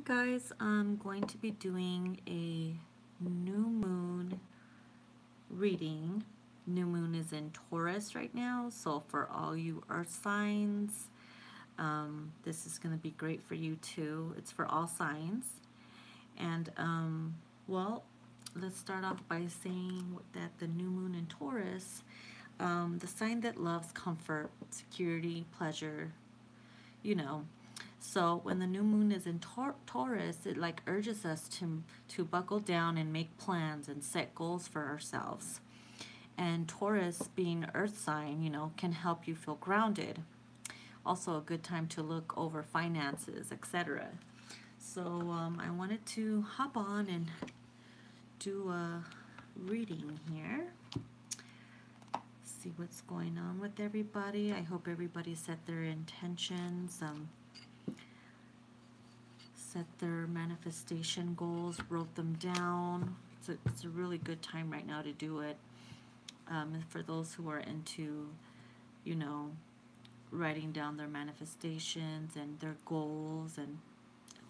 Guys, I'm going to be doing a new moon reading. New moon is in Taurus right now, so for all you earth signs, this is going to be great for you too. It's for all signs. And, well, let's start off by saying that the new moon in Taurus, the sign that loves comfort, security, pleasure, you know. So when the new moon is in Taurus, it like urges us to buckle down and make plans and set goals for ourselves. And Taurus, being earth sign, can help you feel grounded. Also a good time to look over finances, etc. So I wanted to hop on and do a reading here. See what's going on with everybody. I hope everybody set their intentions, set their manifestation goals, wrote them down. It's a really good time right now to do it. For those who are into, writing down their manifestations and their goals and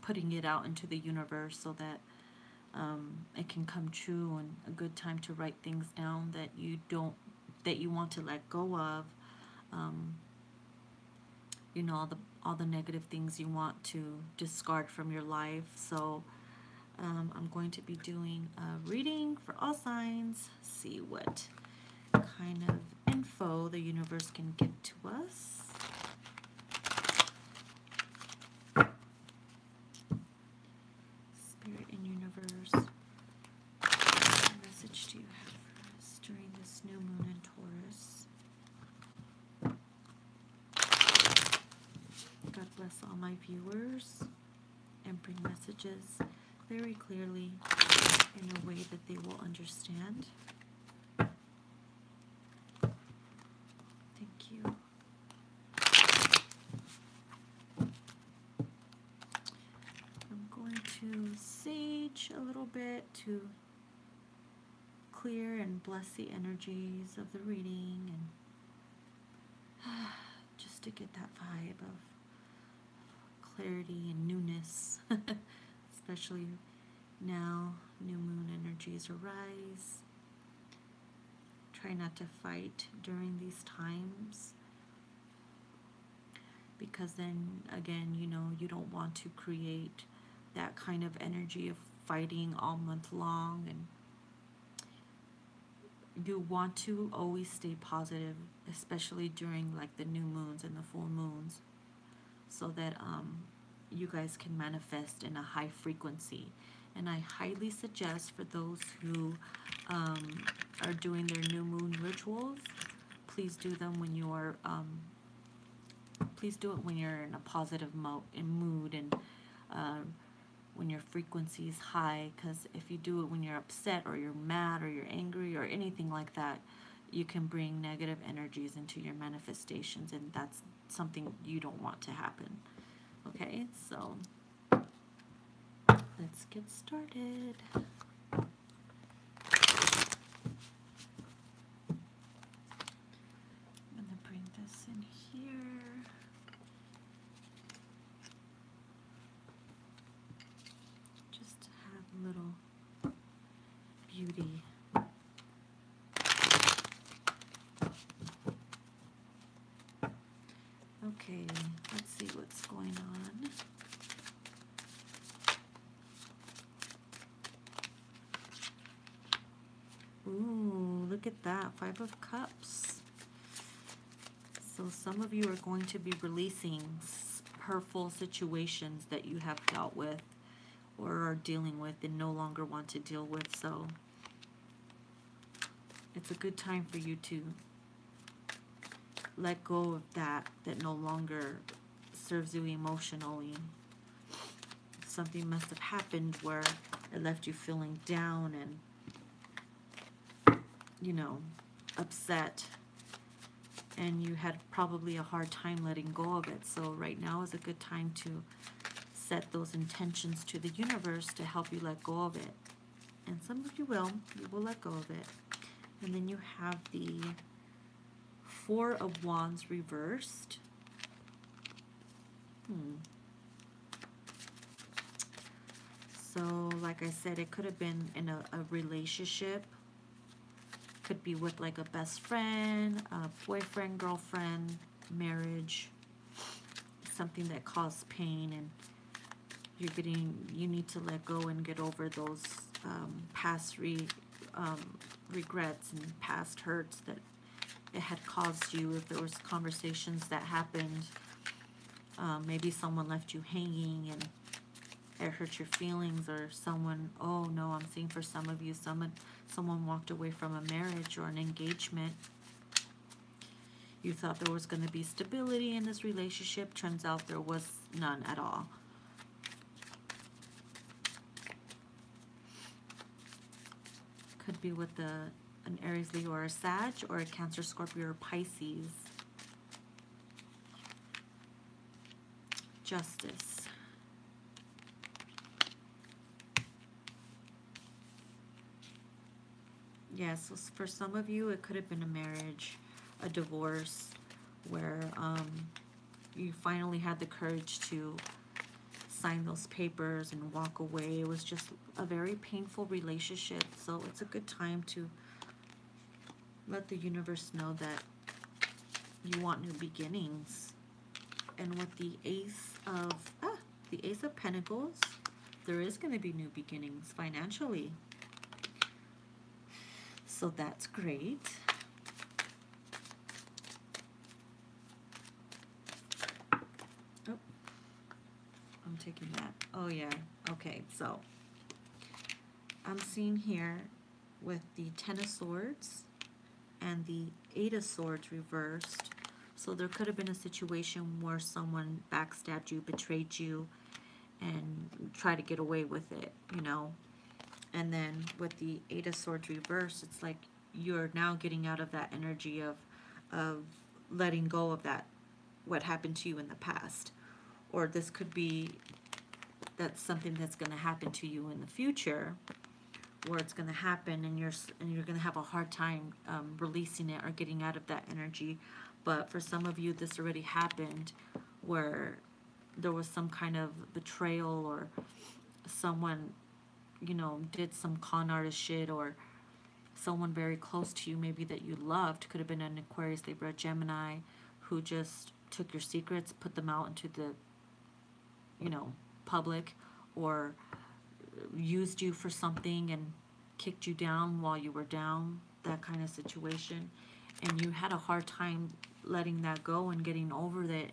putting it out into the universe so that it can come true, and a good time to write things down that you want to let go of. All the negative things you want to discard from your life. So I'm going to be doing a reading for all signs. See what kind of info the universe can give to us. Spirit and universe, what message do you have for us during this new moon in Taurus? God bless all my viewers and bring messages very clearly in a way that they will understand. Thank you. I'm going to sage a little bit to clear and bless the energies of the reading, and just to get that vibe of clarity and newness, especially now new moon energies arise. Try not to fight during these times, because then again, you don't want to create that kind of energy of fighting all month long, and you want to always stay positive, especially during like the new moons and the full moons, so that you guys can manifest in a high frequency. And I highly suggest for those who are doing their new moon rituals, please do them when you are please do it when you're in a positive mood, and when your frequency is high, because if you do it when you're upset or you're mad or you're angry or anything like that, you can bring negative energies into your manifestations, and that's something you don't want to happen. Okay, so let's get started. I'm going to bring this in here. Just to have a little beauty. Okay, let's see what's going on. Ooh, look at that, 5 of Cups. So some of you are going to be releasing hurtful situations that you have dealt with or are dealing with and no longer want to deal with. So it's a good time for you to let go of that no longer serves you emotionally. Something must have happened where it left you feeling down and, upset, and you had probably a hard time letting go of it. So right now is a good time to set those intentions to the universe to help you let go of it. And some of you will let go of it. And then you have the 4 of Wands reversed. like I said, it could have been in a relationship. Could be with like a best friend, a boyfriend, girlfriend, marriage. Something that caused pain, and you need to let go and get over those past regrets and past hurts that it had caused you. If there was conversations that happened, maybe someone left you hanging and it hurt your feelings, or someone, oh no, I'm seeing for some of you, someone walked away from a marriage or an engagement. You thought there was going to be stability in this relationship. Turns out there was none at all. Could be with an Aries, Leo, or a Sag, or a Cancer, Scorpio, or Pisces. Justice. Yes, so for some of you, it could have been a marriage, a divorce, where you finally had the courage to sign those papers and walk away. It was just a very painful relationship, so it's a good time to let the universe know that you want new beginnings. And with the Ace of Pentacles, there is going to be new beginnings financially. So that's great. Oh, I'm taking that. Oh yeah. Okay, so I'm seeing here with the Ten of Swords and the Eight of Swords reversed. So there could have been a situation where someone backstabbed you, betrayed you, and tried to get away with it, you know. And then with the Eight of Swords reversed, it's like you're now getting out of that energy of letting go of that, what happened to you in the past. Or this could be that's something that's going to happen to you in the future, where it's going to happen and you're going to have a hard time releasing it or getting out of that energy. But for some of you, this already happened, where there was some kind of betrayal, or someone, you know, did some con artist shit, or someone very close to you, maybe that you loved, could have been an Aquarius, Libra, Gemini, who just took your secrets, put them out into the, you know, public, or used you for something and kicked you down while you were down, that kind of situation. And you had a hard time letting that go and getting over it.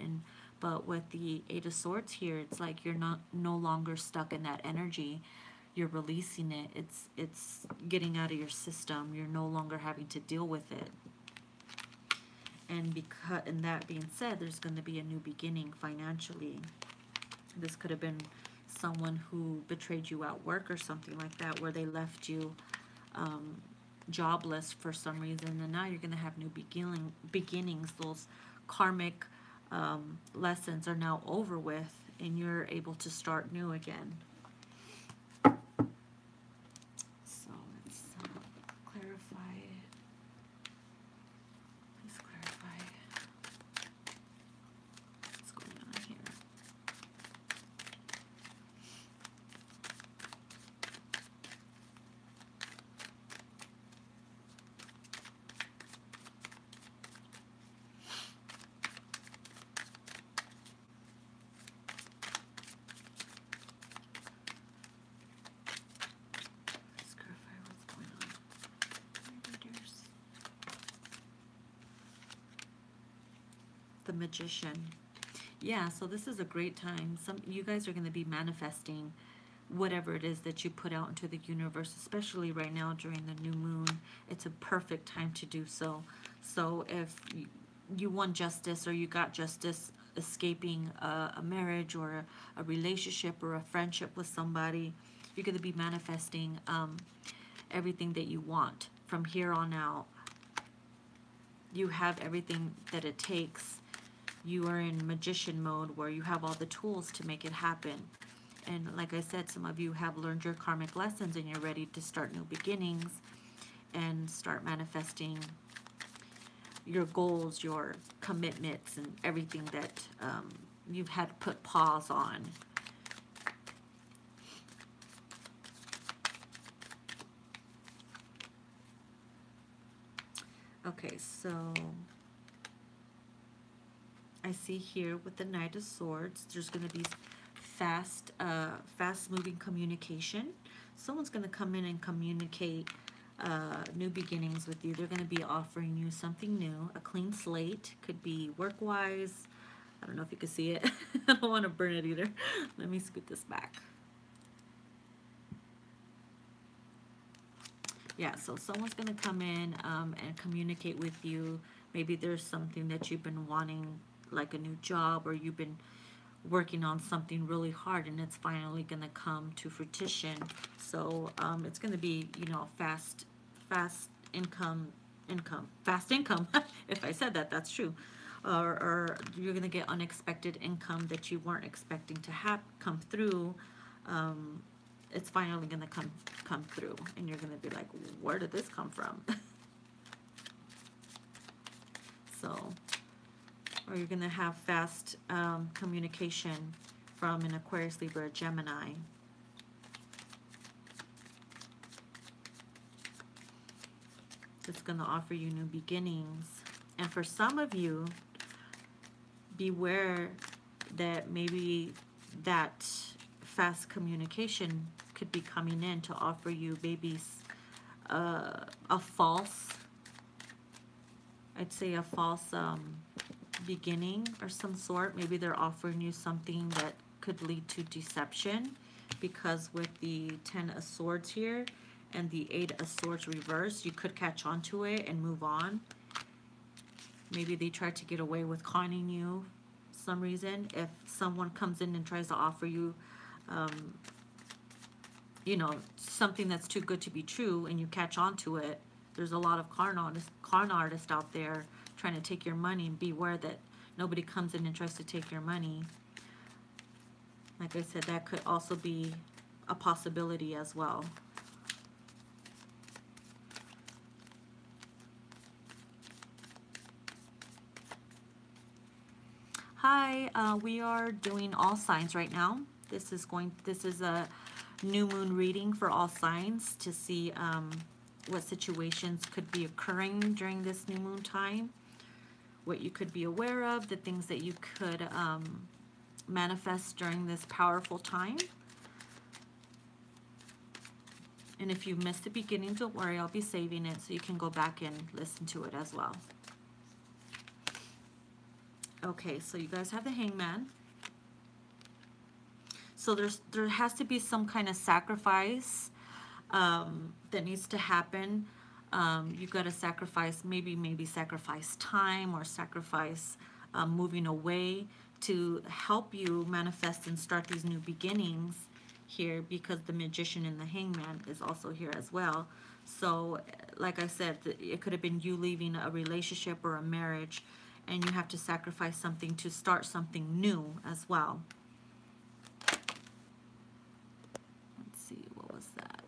But with the Eight of Swords here, it's like you're no longer stuck in that energy. You're releasing it. It's getting out of your system. You're no longer having to deal with it. And that being said, there's going to be a new beginning financially. This could have been someone who betrayed you at work or something like that, where they left you jobless for some reason, and now you're going to have new beginnings. Those karmic lessons are now over with, and you're able to start new again. So let's clarify. Please clarify what's going on here. The Magician. Yeah, so this is a great time. You guys are going to be manifesting whatever it is that you put out into the universe, especially right now during the new moon. It's a perfect time to do so. So if you want justice, or you got justice escaping a marriage or a relationship or a friendship with somebody, you're going to be manifesting everything that you want from here on out. You have everything that it takes. You are in magician mode, where you have all the tools to make it happen. And like I said, some of you have learned your karmic lessons, and you're ready to start new beginnings and start manifesting your goals, your commitments, and everything that you've had to put pause on. Okay, so I see here with the Knight of Swords, there's going to be fast-moving communication. Someone's going to come in and communicate new beginnings with you. They're going to be offering you something new, a clean slate. Could be work-wise. I don't know if you can see it. I don't want to burn it either. Let me scoot this back. Yeah, so someone's going to come in and communicate with you. Maybe there's something that you've been wanting, like a new job, or you've been working on something really hard and it's finally going to come to fruition. So it's going to be, you know, fast income. If I said that, that's true. Or you're going to get unexpected income that you weren't expecting to have come through. It's finally going to come through, and you're going to be like, where did this come from? So, or you're going to have fast communication from an Aquarius, Libra, Gemini. It's going to offer you new beginnings. And for some of you, beware that maybe that fast communication could be coming in to offer you maybe a false, I'd say a false beginning or some sort. Maybe they're offering you something that could lead to deception, because with the 10 of Swords here and the 8 of Swords reversed, you could catch on to it and move on. Maybe they tried to get away with conning you for some reason. If someone comes in and tries to offer you you know, something that's too good to be true and you catch on to it, there's a lot of con artists out there trying to take your money, and beware that nobody comes in and tries to take your money. Like I said, that could also be a possibility as well. Hi, we are doing all signs right now. This is a new moon reading for all signs to see what situations could be occurring during this new moon time, what you could be aware of, the things that you could manifest during this powerful time. And if you missed the beginning, don't worry, I'll be saving it so you can go back and listen to it as well. Okay, so you guys have the Hangman. So there has to be some kind of sacrifice that needs to happen. You've got to sacrifice, maybe sacrifice time, or sacrifice moving away to help you manifest and start these new beginnings here, because the Magician and the Hangman is also here as well. So like I said, it could have been you leaving a relationship or a marriage, and you have to sacrifice something to start something new as well. Let's see, what was that?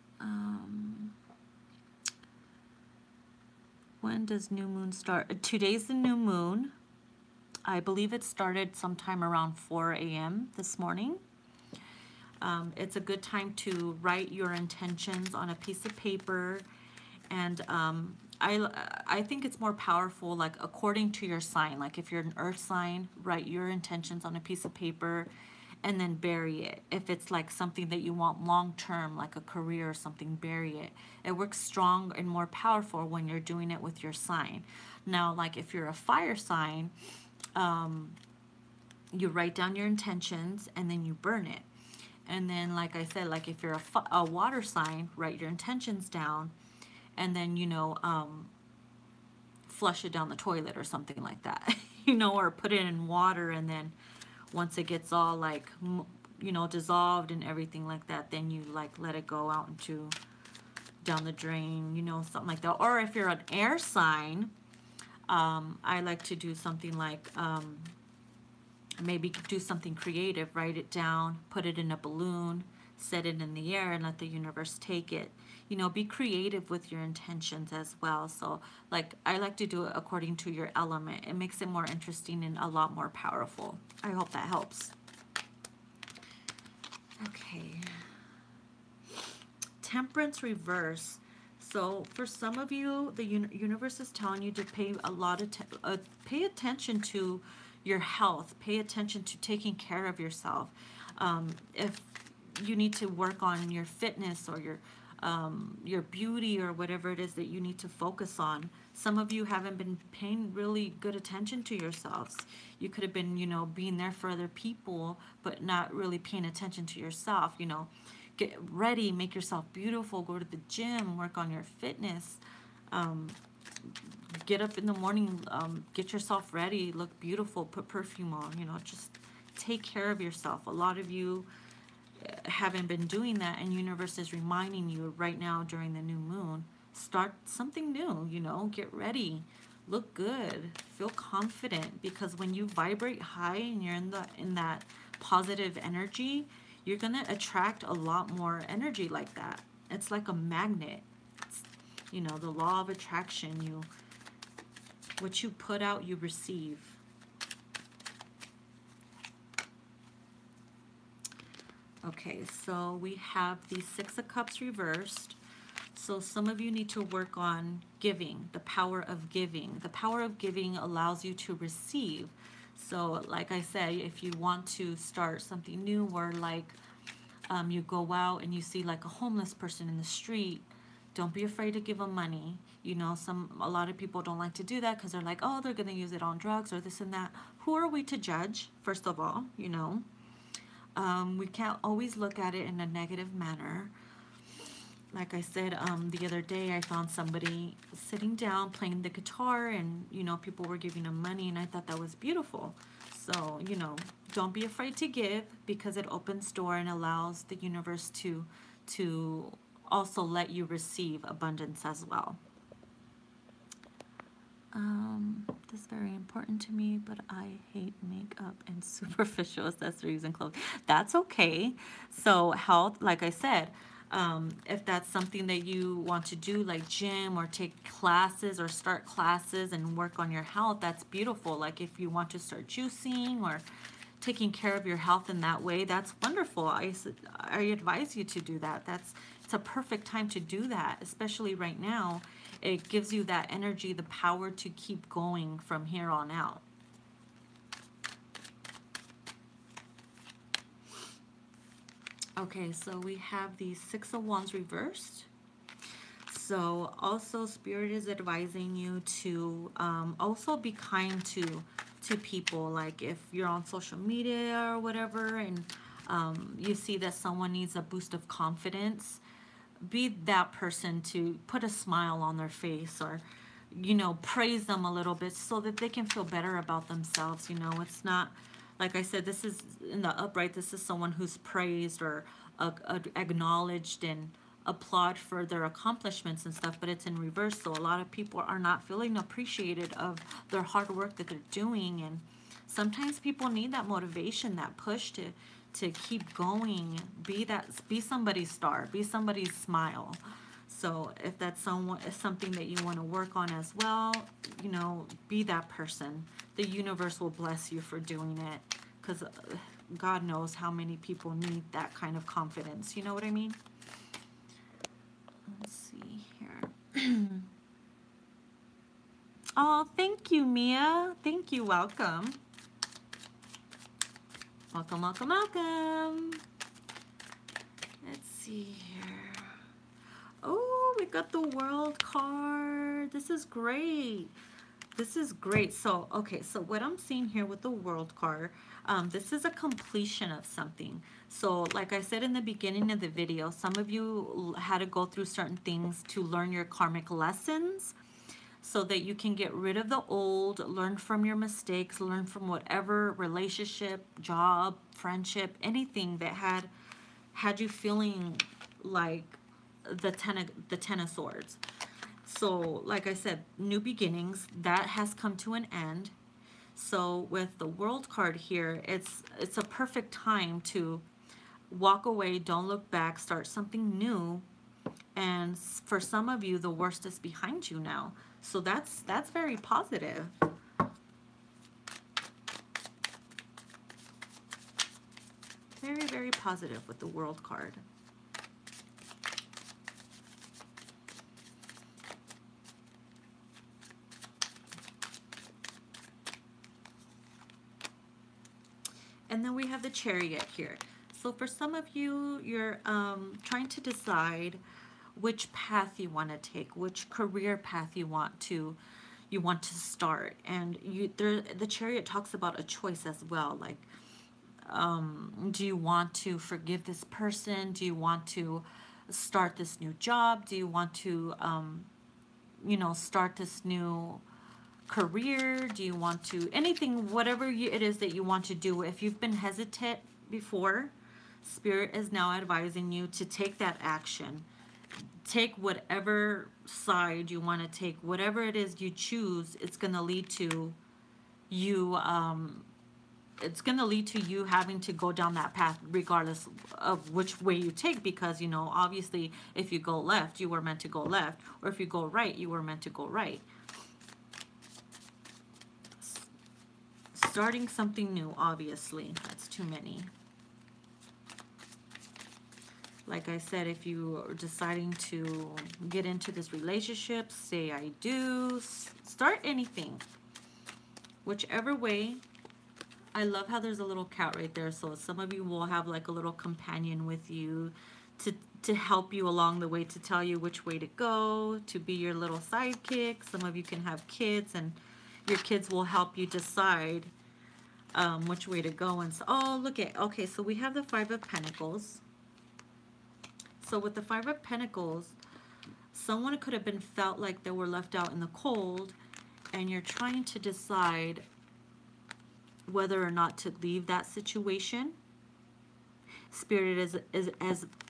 When does new moon start? Today's the new moon. I believe it started sometime around 4 a.m. this morning. It's a good time to write your intentions on a piece of paper, and I think it's more powerful, like according to your sign. Like if you're an earth sign, write your intentions on a piece of paper and then bury it. If it's like something that you want long term, like a career or something, bury it. It works strong and more powerful when you're doing it with your sign. Now, like if you're a fire sign, you write down your intentions and then you burn it. And then, like I said, like if you're a water sign, write your intentions down and then, you know, flush it down the toilet or something like that, you know, or put it in water, and then once it gets all like, you know, dissolved and everything like that, then you like let it go out into down the drain, you know, something like that. Or if you're an air sign, I like to do something like maybe do something creative, write it down, put it in a balloon, set it in the air and let the universe take it. You know, be creative with your intentions as well. So like I like to do it according to your element. It makes it more interesting and a lot more powerful. I hope that helps. Okay. Temperance reverse. So for some of you, the universe is telling you to pay a lot of pay attention to your health. Pay attention to taking care of yourself. If you need to work on your fitness or your beauty or whatever it is that you need to focus on. Some of you haven't been paying really good attention to yourselves. You could have been, you know, being there for other people, but not really paying attention to yourself, you know. Get ready, make yourself beautiful, go to the gym, work on your fitness. Get up in the morning, get yourself ready, look beautiful, put perfume on, you know, just take care of yourself. A lot of you haven't been doing that, and universe is reminding you right now during the new moon, start something new, you know, get ready, look good, feel confident, because when you vibrate high and you're in that positive energy, you're gonna attract a lot more energy like that. It's like a magnet. It's, you know, the law of attraction. What you put out, you receive. Okay, so we have the Six of Cups reversed. So some of you need to work on giving, the power of giving. The power of giving allows you to receive. So like I said, if you want to start something new, where like you go out and you see like a homeless person in the street, don't be afraid to give them money. You know, a lot of people don't like to do that because they're like, oh, they're going to use it on drugs or this and that. Who are we to judge, first of all, you know? We can't always look at it in a negative manner. Like I said, the other day I found somebody sitting down playing the guitar, and you know, people were giving him money, and I thought that was beautiful. So, you know, don't be afraid to give, because it opens door and allows the universe to also let you receive abundance as well. This is very important to me, but I hate makeup and superficial accessories and clothes. That's okay. So health, like I said, if that's something that you want to do, like gym or take classes or start classes and work on your health, that's beautiful. Like if you want to start juicing or taking care of your health in that way, that's wonderful. I advise you to do that. It's a perfect time to do that, especially right now. It gives you that energy, the power to keep going from here on out. Okay, so we have the Six of Wands reversed. So also Spirit is advising you to also be kind to people. Like if you're on social media or whatever, and you see that someone needs a boost of confidence, be that person to put a smile on their face, or you know, praise them a little bit so that they can feel better about themselves. You know, it's not, like I said, this is in the upright, this is someone who's praised or acknowledged and applaud for their accomplishments and stuff, but it's in reverse. So a lot of people are not feeling appreciated of their hard work that they're doing, and sometimes people need that motivation, that push to keep going, be somebody's star, be somebody's smile. So if that's something that you want to work on as well, you know, be that person. The universe will bless you for doing it, because God knows how many people need that kind of confidence. You know what I mean? Let's see here. Oh, thank you, Mia. Thank you. Welcome. Welcome, welcome, welcome. Let's see here. Oh, we got the World card. This is great. This is great. So, okay, so what I'm seeing here with the World card, this is a completion of something. So, like I said in the beginning of the video, some of you had to go through certain things to learn your karmic lessons, so that you can get rid of the old, learn from your mistakes, learn from whatever relationship, job, friendship, anything that had you feeling like the Ten of Swords. So, like I said, new beginnings, that has come to an end. So with the World card here, it's a perfect time to walk away, don't look back, start something new. And for some of you, the worst is behind you now. So that's very positive. Very, very positive with the World card. the Chariot here. So for some of you, you're trying to decide which path you want to take, which career path you want to start. And the Chariot talks about a choice as well. Like, do you want to forgive this person? Do you want to start this new job? Do you want to, start this new career? Do you want to, anything, whatever it is that you want to do? If you've been hesitant before, Spirit is now advising you to take that action. Take whatever side you want to take, whatever it is you choose. It's going to lead to you. It's going to lead to you having to go down that path, regardless of which way you take. Because obviously, if you go left, you were meant to go left, or if you go right, you were meant to go right. Starting something new, obviously, that's too many. Like I said, if you are deciding to get into this relationship, say I do, start anything. Whichever way. I love how there's a little cat right there. So some of you will have like a little companion with you to help you along the way, to tell you which way to go, to be your little sidekick. Some of you can have kids, and your kids will help you decide which way to go. And so, oh, look at, okay, so we have the Five of Pentacles. So with the Five of Pentacles, someone could have been felt like they were left out in the cold, and you're trying to decide whether or not to leave that situation. Spirit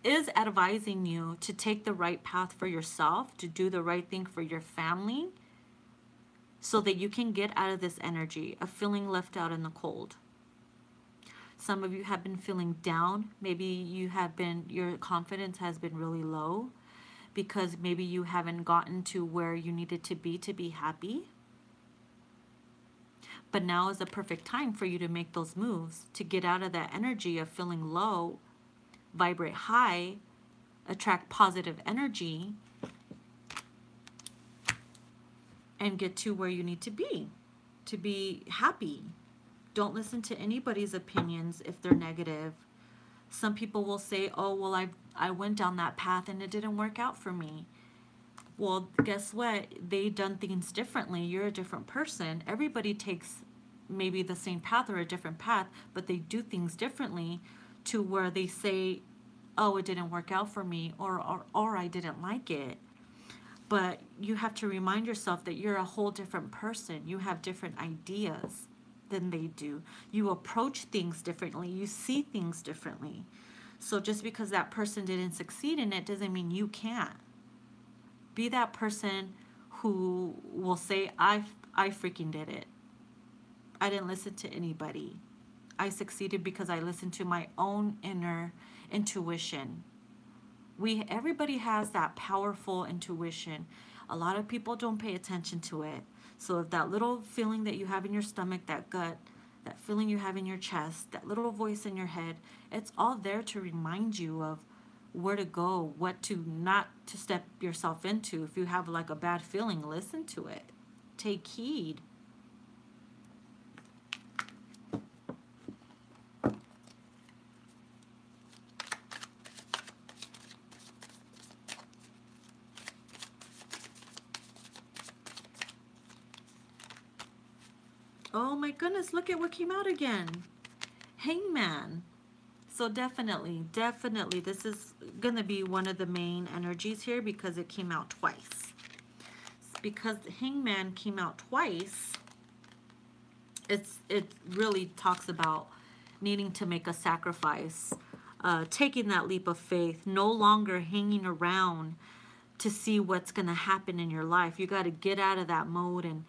is advising you to take the right path for yourself, to do the right thing for your family, so that you can get out of this energy of feeling left out in the cold. Some of you have been feeling down. Maybe your confidence has been really low because maybe you haven't gotten to where you needed to be happy. But now is the perfect time for you to make those moves, to get out of that energy of feeling low, vibrate high, attract positive energy, and get to where you need to be happy. Don't listen to anybody's opinions if they're negative. Some people will say, oh, well, I went down that path and it didn't work out for me. Well, guess what? They done things differently. You're a different person. Everybody takes maybe the same path or a different path, but they do things differently, to where they say, oh, it didn't work out for me, or I didn't like it. But you have to remind yourself that you're a whole different person. You have different ideas than they do. You approach things differently. You see things differently. So just because that person didn't succeed in it doesn't mean you can't. Be that person who will say, I freaking did it. I didn't listen to anybody. I succeeded because I listened to my own inner intuition. Everybody has that powerful intuition. A lot of people don't pay attention to it. So if that little feeling that you have in your stomach, that gut, that feeling you have in your chest, that little voice in your head, it's all there to remind you of where to go, what to not to step yourself into. If you have like a bad feeling, listen to it. Take heed. Oh my goodness, look at what came out again. Hangman. So definitely, this is going to be one of the main energies here because it came out twice. Because the Hangman came out twice, it really talks about needing to make a sacrifice, taking that leap of faith, no longer hanging around to see what's going to happen in your life. You got to get out of that mode and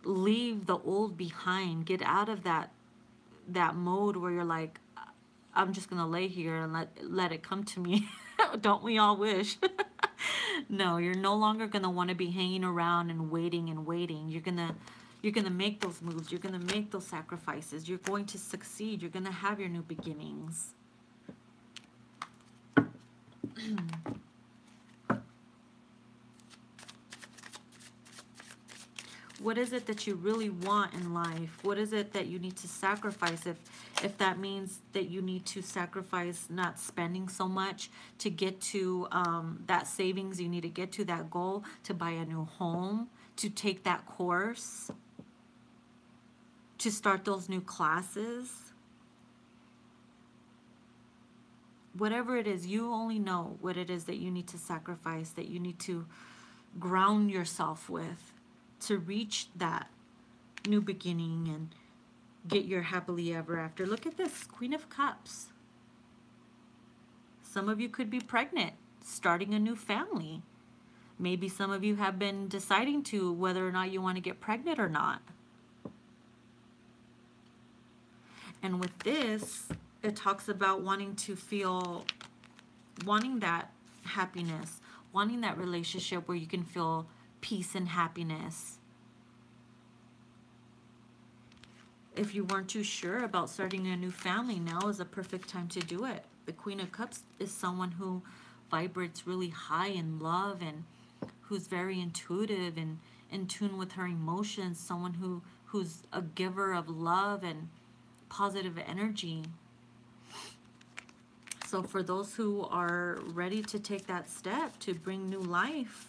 leave the old behind. Get out of that mode where you're like, I'm just gonna lay here and let it come to me. Don't we all wish? No, you're no longer gonna want to be hanging around and waiting. You're gonna make those moves. You're gonna make those sacrifices. You're going to succeed. You're gonna have your new beginnings. what is it that you really want in life? What is it that you need to sacrifice? If that means that you need to sacrifice not spending so much to get to that savings, you need to get to that goal, to buy a new home, to take that course, to start those new classes. Whatever it is, you only know what it is that you need to sacrifice, that you need to ground yourself with to reach that new beginning and get your happily ever after. Look at this, Queen of Cups. Some of you could be pregnant, starting a new family. Maybe some of you have been deciding to whether or not you want to get pregnant or not. And with this, it talks about wanting to feel, wanting that happiness, wanting that relationship where you can feel peace and happiness. If you weren't too sure about starting a new family, now is a perfect time to do it. The Queen of Cups is someone who vibrates really high in love and who's very intuitive and in tune with her emotions, someone who's a giver of love and positive energy. So for those who are ready to take that step to bring new life,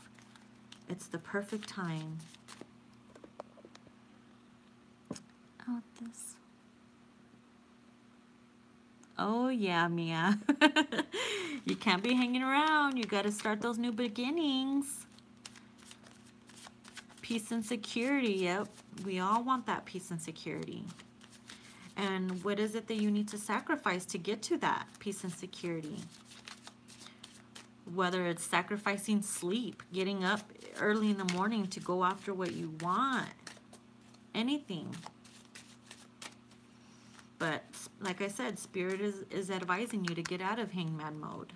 it's the perfect time. Out this. Oh yeah, Mia. You can't be hanging around. You got to start those new beginnings. Peace and security. Yep, we all want that peace and security. And what is it that you need to sacrifice to get to that peace and security? Whether it's sacrificing sleep, getting up early in the morning to go after what you want, anything. But like I said, Spirit is advising you to get out of hangman mode.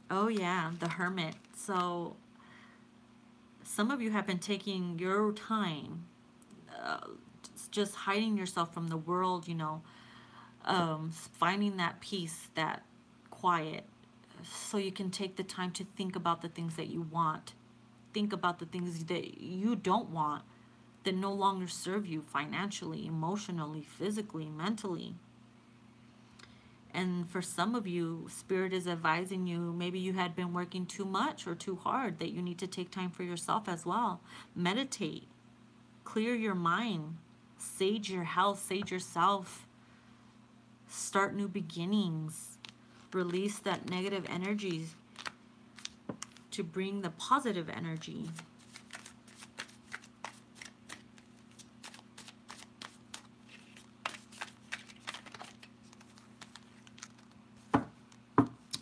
Oh yeah, the Hermit. So some of you have been taking your time, just hiding yourself from the world, you know, finding that peace, that quiet, so you can take the time to think about the things that you want. Think about the things that you don't want, that no longer serve you financially, emotionally, physically, mentally. And for some of you, Spirit is advising you, maybe you had been working too much or too hard, that you need to take time for yourself as well. Meditate, clear your mind, sage your health, sage yourself, start new beginnings, release that negative energy to bring the positive energy.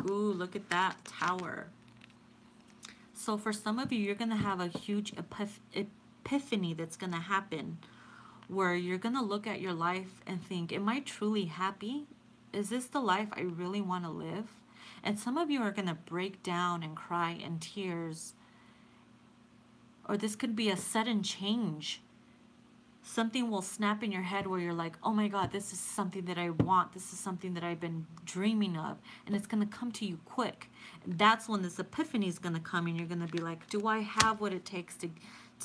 Ooh, look at that, Tower. So for some of you, you're going to have a huge epiphany that's going to happen, where you're going to look at your life and think, am I truly happy? Is this the life I really want to live? And some of you are going to break down and cry in tears. Or this could be a sudden change. Something will snap in your head where you're like, oh my God, this is something that I want. This is something that I've been dreaming of. And it's going to come to you quick. And that's when this epiphany is going to come, and you're going to be like, do I have what it takes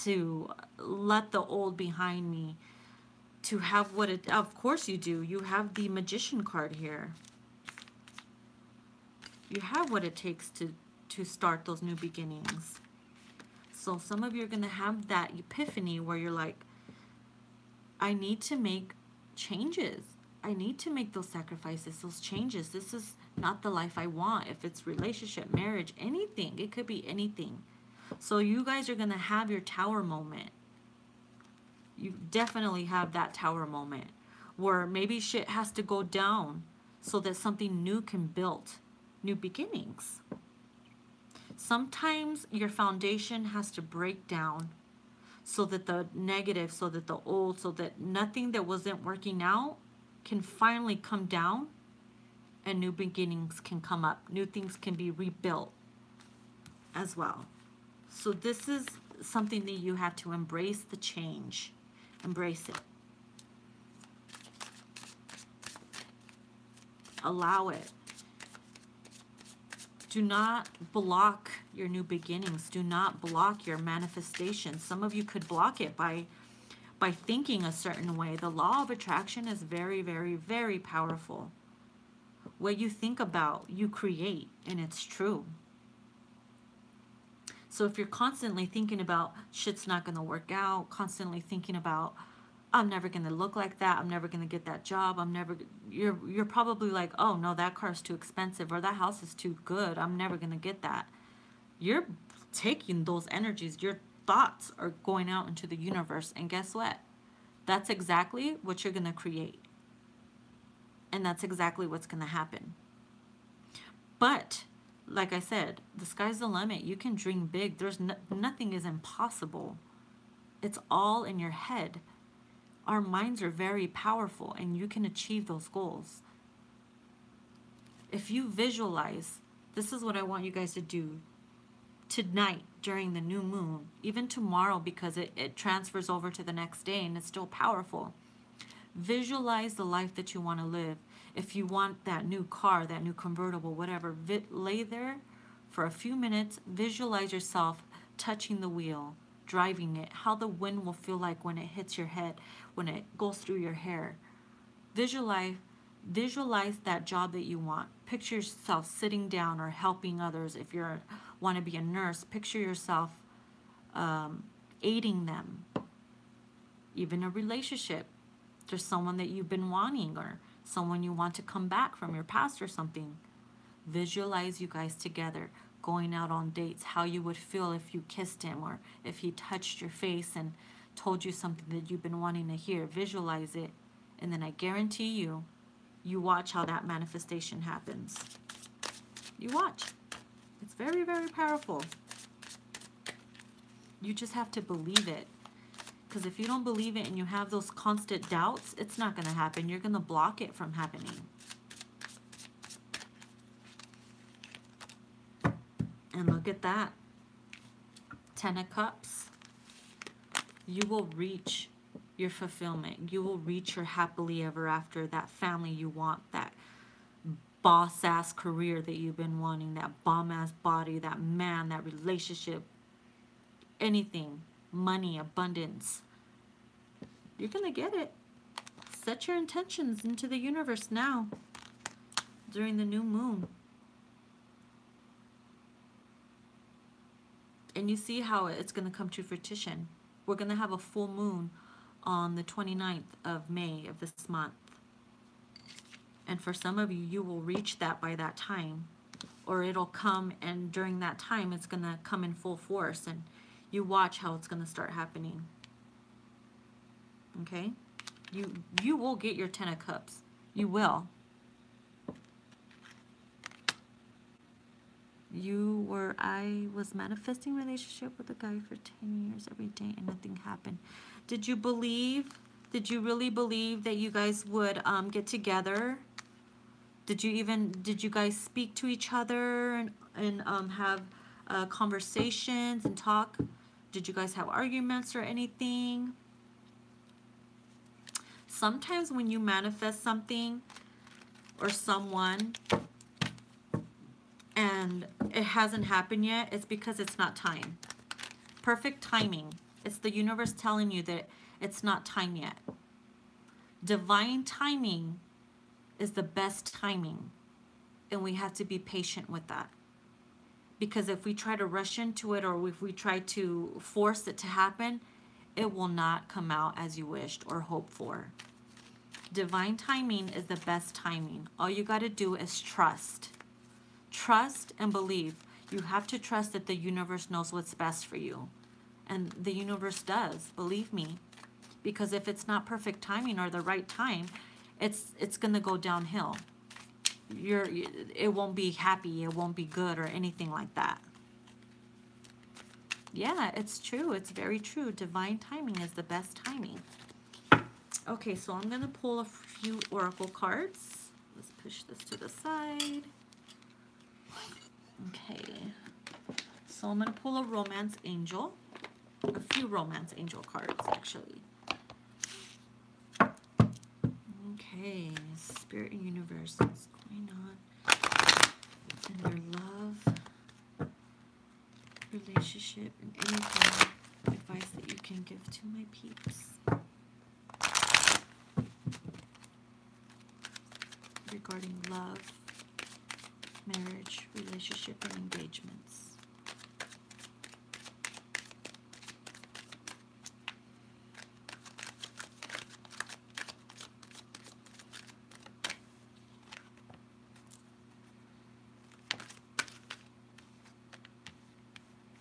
to let the old behind me? To have what it, of course you do. You have the Magician card here. You have what it takes to start those new beginnings. So some of you are going to have that epiphany where you're like, I need to make changes. I need to make those sacrifices, those changes. This is not the life I want. If it's relationship, marriage, anything. It could be anything. So you guys are going to have your Tower moment. You definitely have that Tower moment where maybe shit has to go down so that something new can build, new beginnings. Sometimes your foundation has to break down so that the negative, so that the old, so that nothing that wasn't working out can finally come down and new beginnings can come up. New things can be rebuilt as well. So this is something that you have to embrace, the change. Embrace it. Allow it. Do not block your new beginnings. Do not block your manifestation. Some of you could block it by thinking a certain way. The law of attraction is very, very, very powerful. What you think about, you create, and it's true. So if you're constantly thinking about shit's not going to work out, constantly thinking about I'm never going to look like that, I'm never going to get that job, you're probably like, oh no, that car's too expensive, or that house is too good, I'm never going to get that. You're taking those energies, your thoughts are going out into the universe, and guess what? That's exactly what you're going to create. And that's exactly what's going to happen. But like I said, the sky's the limit. You can dream big. Nothing is impossible. It's all in your head. Our minds are very powerful, and you can achieve those goals. If you visualize, this is what I want you guys to do tonight during the new moon, even tomorrow, because it transfers over to the next day and it's still powerful. Visualize the life that you want to live. If you want that new car, that new convertible, whatever, lay there for a few minutes, visualize yourself touching the wheel, driving it, how the wind will feel like when it hits your head, when it goes through your hair. Visualize that job that you want. Picture yourself sitting down or helping others. If you want to be a nurse, picture yourself aiding them. Even a relationship. There's someone that you've been wanting, or someone you want to come back from your past or something. Visualize you guys together going out on dates, how you would feel if you kissed him, or if he touched your face and told you something that you've been wanting to hear. Visualize it, and then I guarantee you, you watch how that manifestation happens. You watch. It's very, very powerful. You just have to believe it. Because if you don't believe it and you have those constant doubts, it's not going to happen. You're going to block it from happening. And look at that. 10 of Cups. You will reach your fulfillment. You will reach your happily ever after, that family you want, that boss-ass career that you've been wanting, that bomb-ass body, that man, that relationship, anything, money, abundance. You're going to get it. Set your intentions into the universe now during the new moon. And you see how it's going to come to fruition. We're going to have a full moon on the 29th of May of this month. And for some of you, you will reach that by that time. Or it'll come, and during that time, it's going to come in full force. And you watch how it's going to start happening. Okay? You will get your 10 of Cups. You will. I was manifesting a relationship with a guy for 10 years every day and nothing happened. Did you really believe that you guys would get together? Did you guys speak to each other and have conversations and talk? Did you guys have arguments or anything? Sometimes when you manifest something or someone and it hasn't happened yet, it's because it's not time. Perfect timing. It's the universe telling you that it's not time yet. Divine timing is the best timing, and we have to be patient with that. Because if we try to rush into it, or if we try to force it to happen, it will not come out as you wished or hoped for. Divine timing is the best timing. All you got to do is trust. Trust and believe. You have to trust that the universe knows what's best for you. And the universe does, believe me. Because if it's not perfect timing or the right time, it's going to go downhill. It won't be happy, it won't be good or anything like that. Yeah, it's true. It's very true. Divine timing is the best timing. Okay, so I'm going to pull a few oracle cards. Let's push this to the side. Okay. So I'm going to pull a romance angel. A few romance angel cards, actually. Okay, Spirit and Universe, what's going on in their love my peeps. Regarding love, marriage, relationship, and engagements.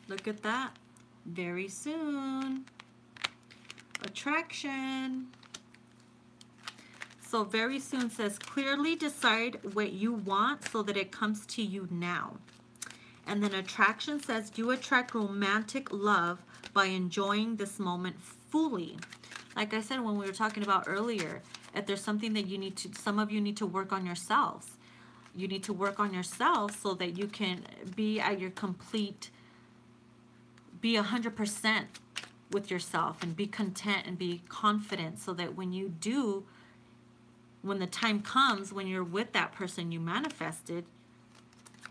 Look at that. Very soon. Attraction. So very soon says, clearly decide what you want so that it comes to you now. And then attraction says, you attract romantic love by enjoying this moment fully. Like I said when we were talking about earlier, if there's something that you need to, some of you need to work on yourselves. You need to work on yourself so that you can be at your complete, be 100% with yourself and be content and be confident so that when you do, when the time comes, when you're with that person you manifested,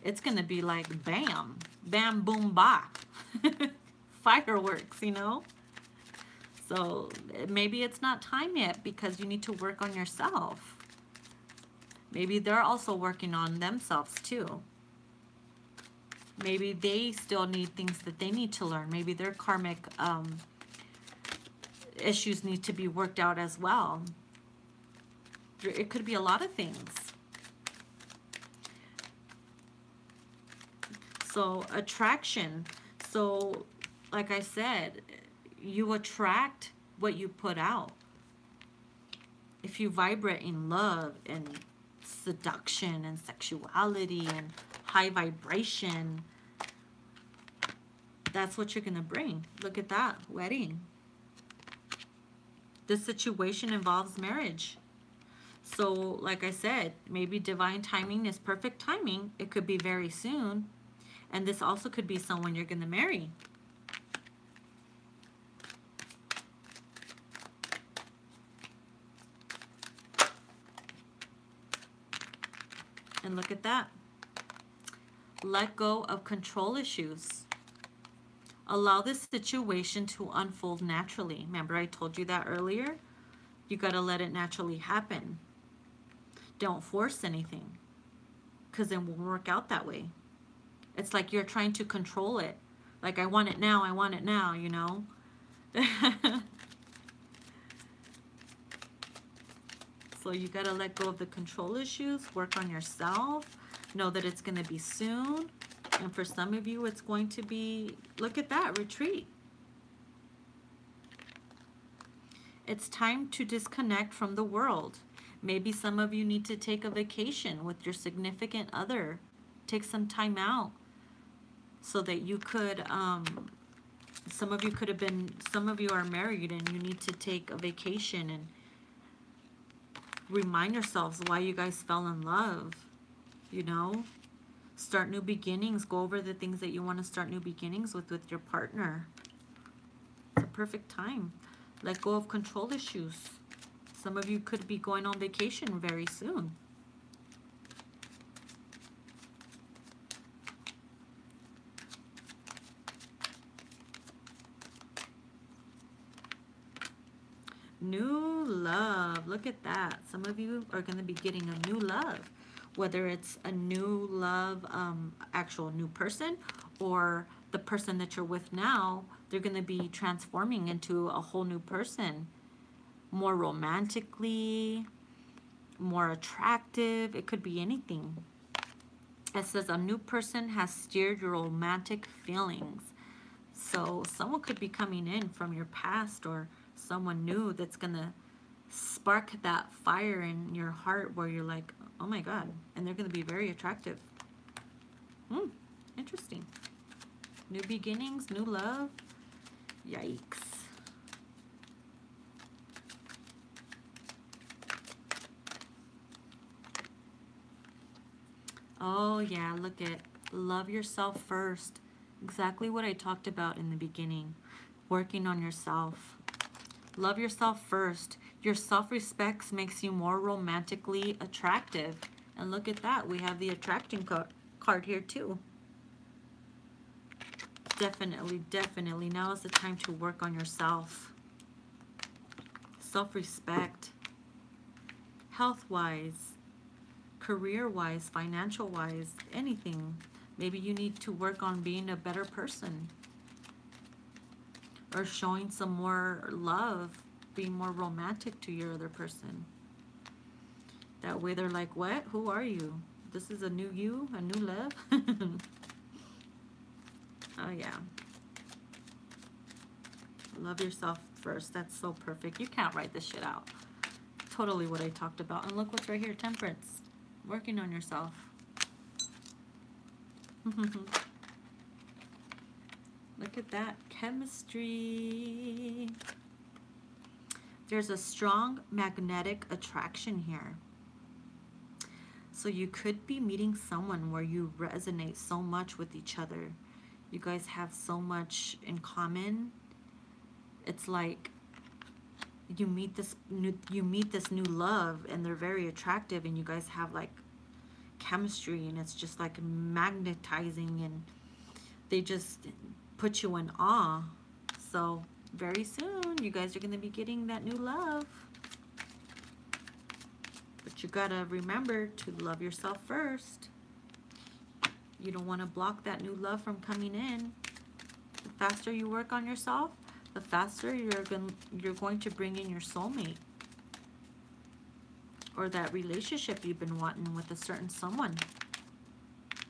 it's going to be like bam, bam, boom, bah. Fireworks, you know? So maybe it's not time yet because you need to work on yourself. Maybe they're also working on themselves too. Maybe they still need things that they need to learn. Maybe their karmic issues need to be worked out as well. It could be a lot of things. So attraction. So like I said, you attract what you put out. If you vibrate in love and seduction and sexuality and high vibration, that's what you're going to bring. Look at that. Wedding. This situation involves marriage. So, like I said, maybe divine timing is perfect timing. It could be very soon. And this also could be someone you're going to marry. And look at that. Let go of control issues. Allow this situation to unfold naturally. Remember I told you that earlier? You got to let it naturally happen. Don't force anything, because it won't work out that way. It's like you're trying to control it. Like, I want it now, you know? So you got to let go of the control issues, work on yourself, know that it's going to be soon. And for some of you, it's going to be, look at that, retreat. It's time to disconnect from the world. Maybe some of you need to take a vacation with your significant other. Take some time out so that you could, some of you are married and you need to take a vacation and remind yourselves why you guys fell in love, you know? Start new beginnings. Go over the things that you want to start new beginnings with your partner. It's a perfect time. Let go of control issues. Some of you could be going on vacation very soon. New love. Look at that. Some of you are going to be getting a new love. Whether it's a new love, actual new person, or the person that you're with now, they're going to be transforming into a whole new person. More romantically, more attractive. It could be anything. It says a new person has steered your romantic feelings. So someone could be coming in from your past, or someone new that's going to spark that fire in your heart where you're like, oh my God. And they're going to be very attractive. Interesting. New beginnings, new love. Yikes. Oh yeah, look at love yourself first. Exactly what I talked about in the beginning. Working on yourself. Love yourself first. Your self-respect makes you more romantically attractive. And look at that. We have the attraction card here too. Definitely, definitely. Now is the time to work on yourself. self-respect, health-wise, career-wise, financial-wise, anything. Maybe you need to work on being a better person, or showing some more love, being more romantic to your other person. That way they're like, what? Who are you? This is a new you, a new love? Oh yeah. Love yourself first. That's so perfect. You can't write this shit out. Totally what I talked about. And look what's right here, temperance. Working on yourself. Look at that. Chemistry. There's a strong magnetic attraction here. So you could be meeting someone where you resonate so much with each other. You guys have so much in common. It's like you meet this new love, and they're very attractive, and you guys have like chemistry, and it's just like magnetizing, and they just put you in awe. So very soon you guys are going to be getting that new love. But you gotta remember to love yourself first. You don't want to block that new love from coming in. The faster you work on yourself, the faster you're going to bring in your soulmate, or that relationship you've been wanting with a certain someone.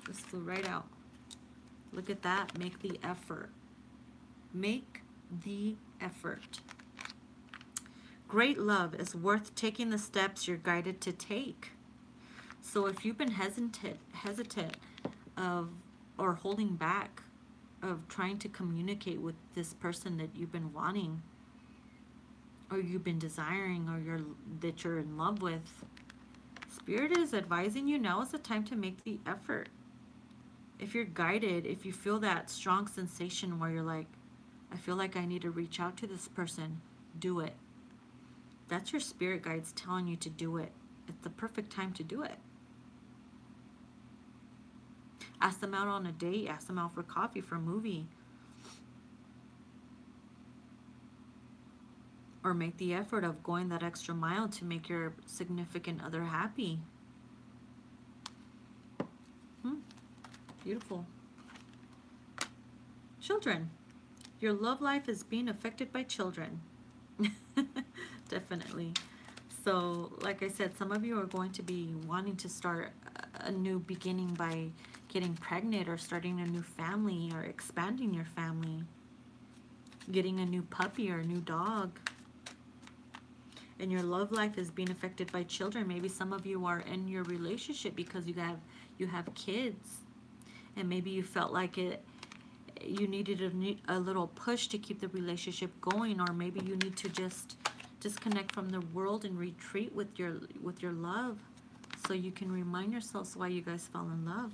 This flew right out. Look at that. Make the effort. Make the effort. Great love is worth taking the steps you're guided to take. So if you've been hesitant of, or holding back of trying to communicate with this person that you've been wanting, or you've been desiring, or that you're in love with, Spirit is advising you now is the time to make the effort. If you're guided, if you feel that strong sensation where you're like, I feel like I need to reach out to this person, do it. That's your spirit guides telling you to do it. It's the perfect time to do it. Ask them out on a date. Ask them out for coffee, for a movie. Or make the effort of going that extra mile to make your significant other happy. Beautiful. Children. Your love life is being affected by children. Definitely. So, like I said, some of you are going to be wanting to start a new beginning by getting pregnant, or starting a new family, or expanding your family. Getting a new puppy or a new dog. And your love life is being affected by children. Maybe some of you are in your relationship because you have kids. And maybe you felt like you needed a little push to keep the relationship going, or maybe you need to just disconnect from the world and retreat with your love, so you can remind yourselves why you guys fell in love,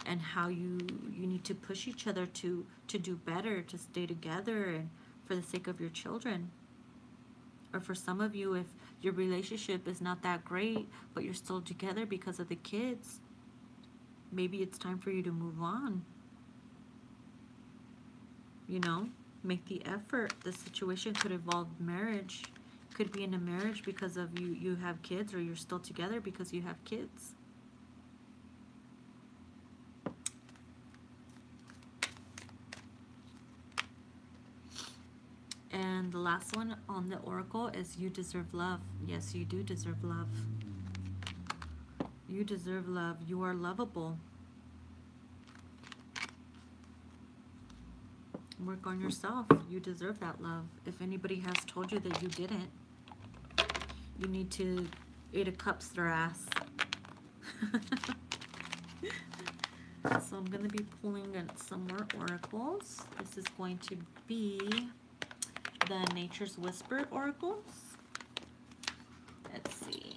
and how you need to push each other to do better, to stay together, and for the sake of your children. Or for some of you, if your relationship is not that great, but you're still together because of the kids, maybe it's time for you to move on. You know, make the effort. The situation could involve marriage. Could be in a marriage because of you have kids, or you're still together because you have kids. And the last one on the oracle is you deserve love. Yes, you do deserve love. You deserve love. You are lovable. Work on yourself. You deserve that love. If anybody has told you that you didn't, you need to 8 of Cups their ass. So I'm going to be pulling some more oracles. This is going to be the Nature's Whisper oracles. Let's see.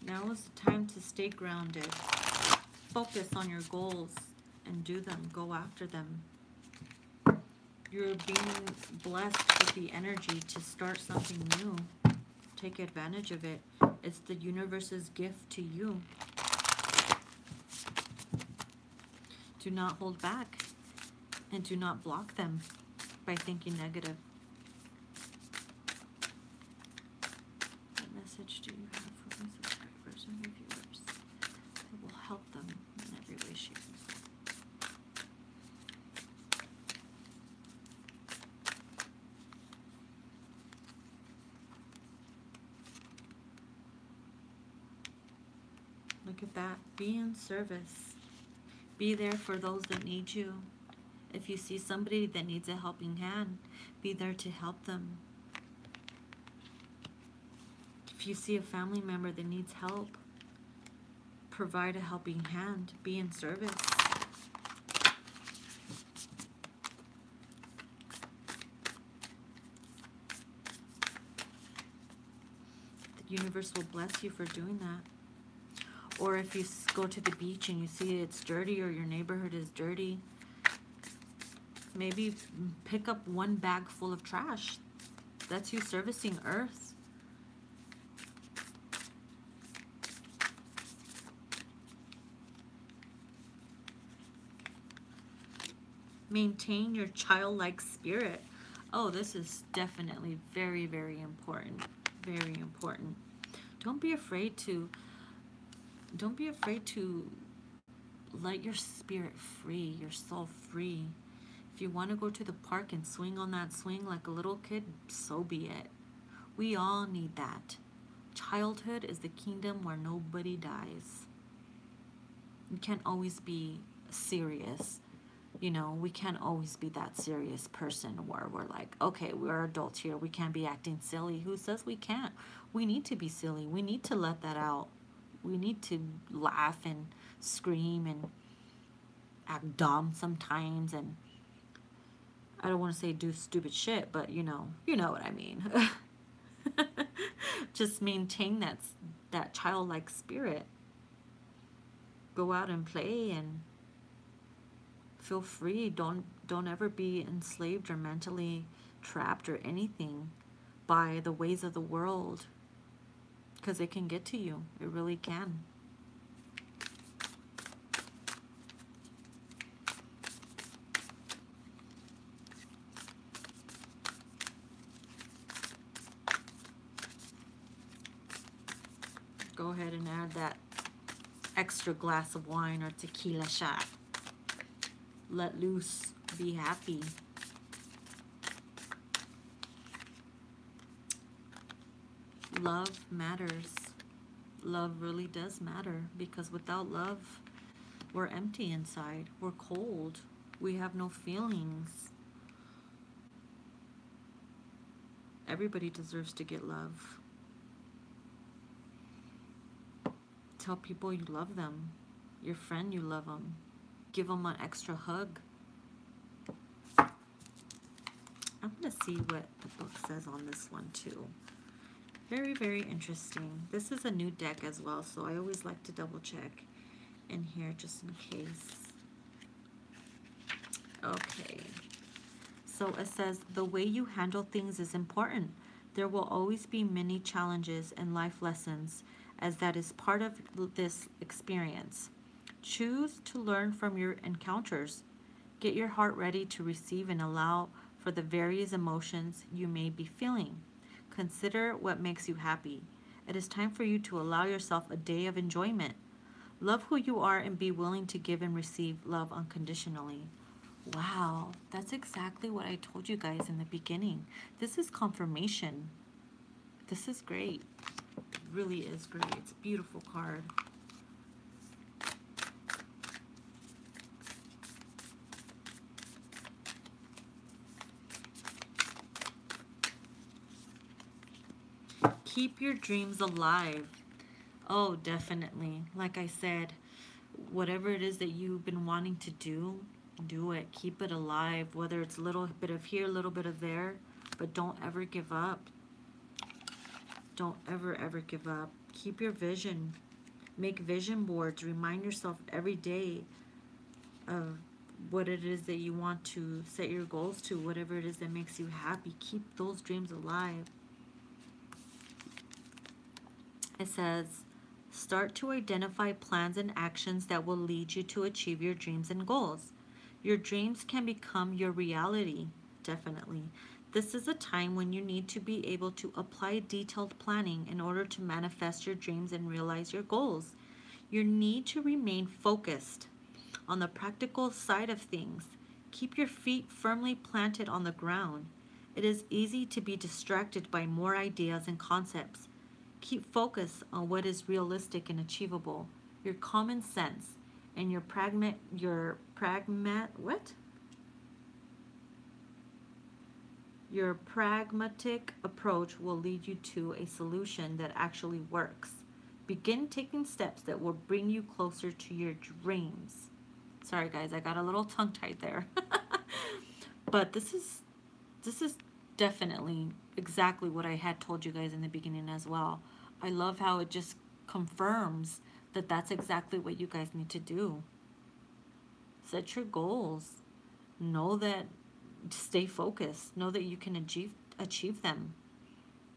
Now is the time to stay grounded. Focus on your goals and do them. Go after them. You're being blessed with the energy to start something new. Take advantage of it. It's the universe's gift to you. Do not hold back, and do not block them by thinking negative. What message do you have for my subscribers and your viewers that will help them in every way, shape, and form? Look at that. Be in service. Be there for those that need you. If you see somebody that needs a helping hand, be there to help them. If you see a family member that needs help, provide a helping hand. Be in service. The universe will bless you for doing that. Or if you go to the beach and you see it's dirty, or your neighborhood is dirty, maybe pick up one bag full of trash. That's you servicing Earth. Maintain your childlike spirit. Oh, this is definitely very, very important. Very important. Don't be afraid to let your spirit free, your soul free. If you want to go to the park and swing on that swing like a little kid, so be it. We all need that. Childhood is the kingdom where nobody dies. You can't always be serious. You know, we can't always be that serious person where we're like, okay, we're adults here. We can't be acting silly. Who says we can't? We need to be silly. We need to let that out. We need to laugh and scream and act dumb sometimes, and I don't want to say do stupid shit, but you know what I mean. Just maintain that childlike spirit. Go out and play and feel free. Don't ever be enslaved or mentally trapped or anything by the ways of the world, because it can get to you. It really can. Go ahead and add that extra glass of wine or tequila shot. Let loose. Be happy. Love matters. Love really does matter, because without love, we're empty inside. We're cold. We have no feelings. Everybody deserves to get love. Tell people you love them. Your friend you love them. Give them an extra hug. I'm going to see what the book says on this one too. Very, very interesting. This is a new deck as well, so I always like to double check in here just in case. Okay. So it says, the way you handle things is important. There will always be many challenges and life lessons, as that is part of this experience. Choose to learn from your encounters. Get your heart ready to receive and allow for the various emotions you may be feeling. Consider what makes you happy. It is time for you to allow yourself a day of enjoyment. Love who you are and be willing to give and receive love unconditionally. Wow, that's exactly what I told you guys in the beginning. This is confirmation. This is great. It really is great. It's a beautiful card. Keep your dreams alive. Oh, definitely. Like I said, whatever it is that you've been wanting to do, do it. Keep it alive, whether it's a little bit of here, a little bit of there, but don't ever give up. Don't ever give up. Keep your vision. Make vision boards. Remind yourself every day of what it is that you want to set your goals to, whatever it is that makes you happy. Keep those dreams alive. It says, start to identify plans and actions that will lead you to achieve your dreams and goals. Your dreams can become your reality, definitely. This is a time when you need to be able to apply detailed planning in order to manifest your dreams and realize your goals. You need to remain focused on the practical side of things. Keep your feet firmly planted on the ground. It is easy to be distracted by more ideas and concepts. Keep focus on what is realistic and achievable. Your common sense and your pragmatic approach will lead you to a solution that actually works. Begin taking steps that will bring you closer to your dreams. Sorry guys, I got a little tongue-tied there. But this is definitely exactly what I had told you guys in the beginning as well. I love how it just confirms that that's exactly what you guys need to do. Set your goals. Know that, stay focused. Know that you can achieve them.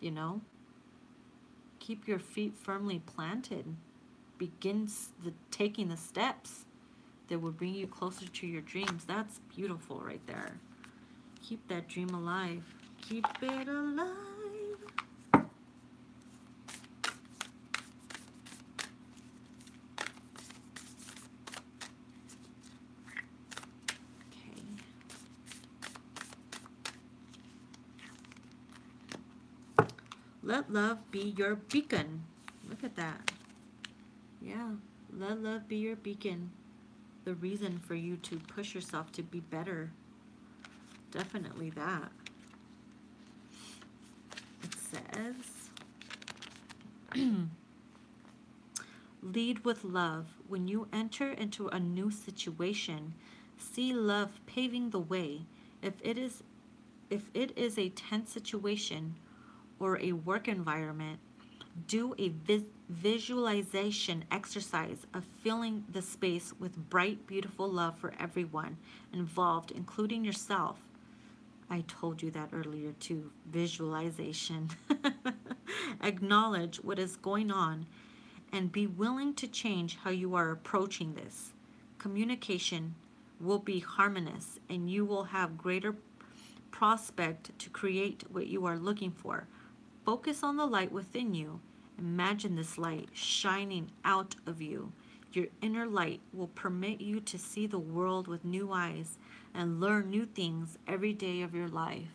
You know? Keep your feet firmly planted. Begin taking the steps that will bring you closer to your dreams. That's beautiful right there. Keep that dream alive. Keep it alive. Okay. Let love be your beacon. Look at that. Yeah. Let love be your beacon. The reason for you to push yourself to be better. Definitely that. It says, lead with love. When you enter into a new situation, see love paving the way. If it is a tense situation or a work environment, do a visualization exercise of filling the space with bright, beautiful love for everyone involved, including yourself. I told you that earlier too. Visualization. Acknowledge what is going on and be willing to change how you are approaching this. Communication will be harmonious and you will have greater prospect to create what you are looking for. Focus on the light within you. Imagine this light shining out of you. Your inner light will permit you to see the world with new eyes and learn new things every day of your life.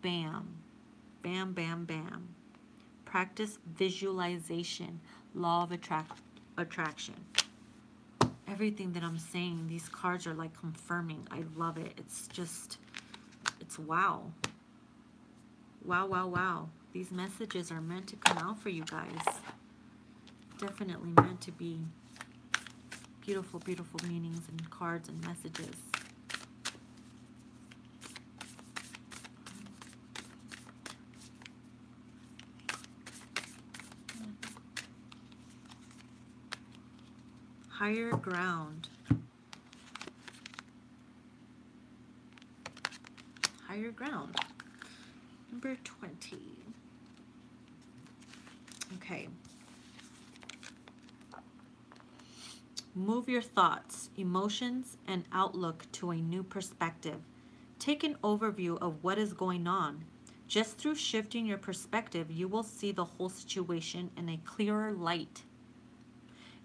Bam. Bam, bam, bam. Practice visualization. Law of attraction. Everything that I'm saying, these cards are like confirming. I love it. It's just, it's wow. Wow, wow, wow. These messages are meant to come out for you guys. Definitely meant to be beautiful, beautiful meanings and cards and messages. Higher ground. Higher ground. Number 20. Okay. Move your thoughts, emotions, and outlook to a new perspective. Take an overview of what is going on. Just through shifting your perspective, you will see the whole situation in a clearer light.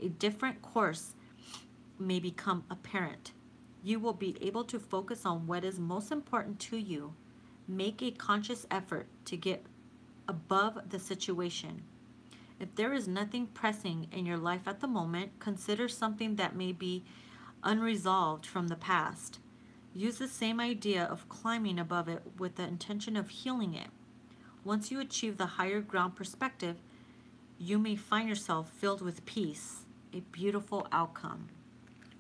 A different course may become apparent. You will be able to focus on what is most important to you. Make a conscious effort to get above the situation. If there is nothing pressing in your life at the moment, consider something that may be unresolved from the past. Use the same idea of climbing above it with the intention of healing it. Once you achieve the higher ground perspective, you may find yourself filled with peace, a beautiful outcome.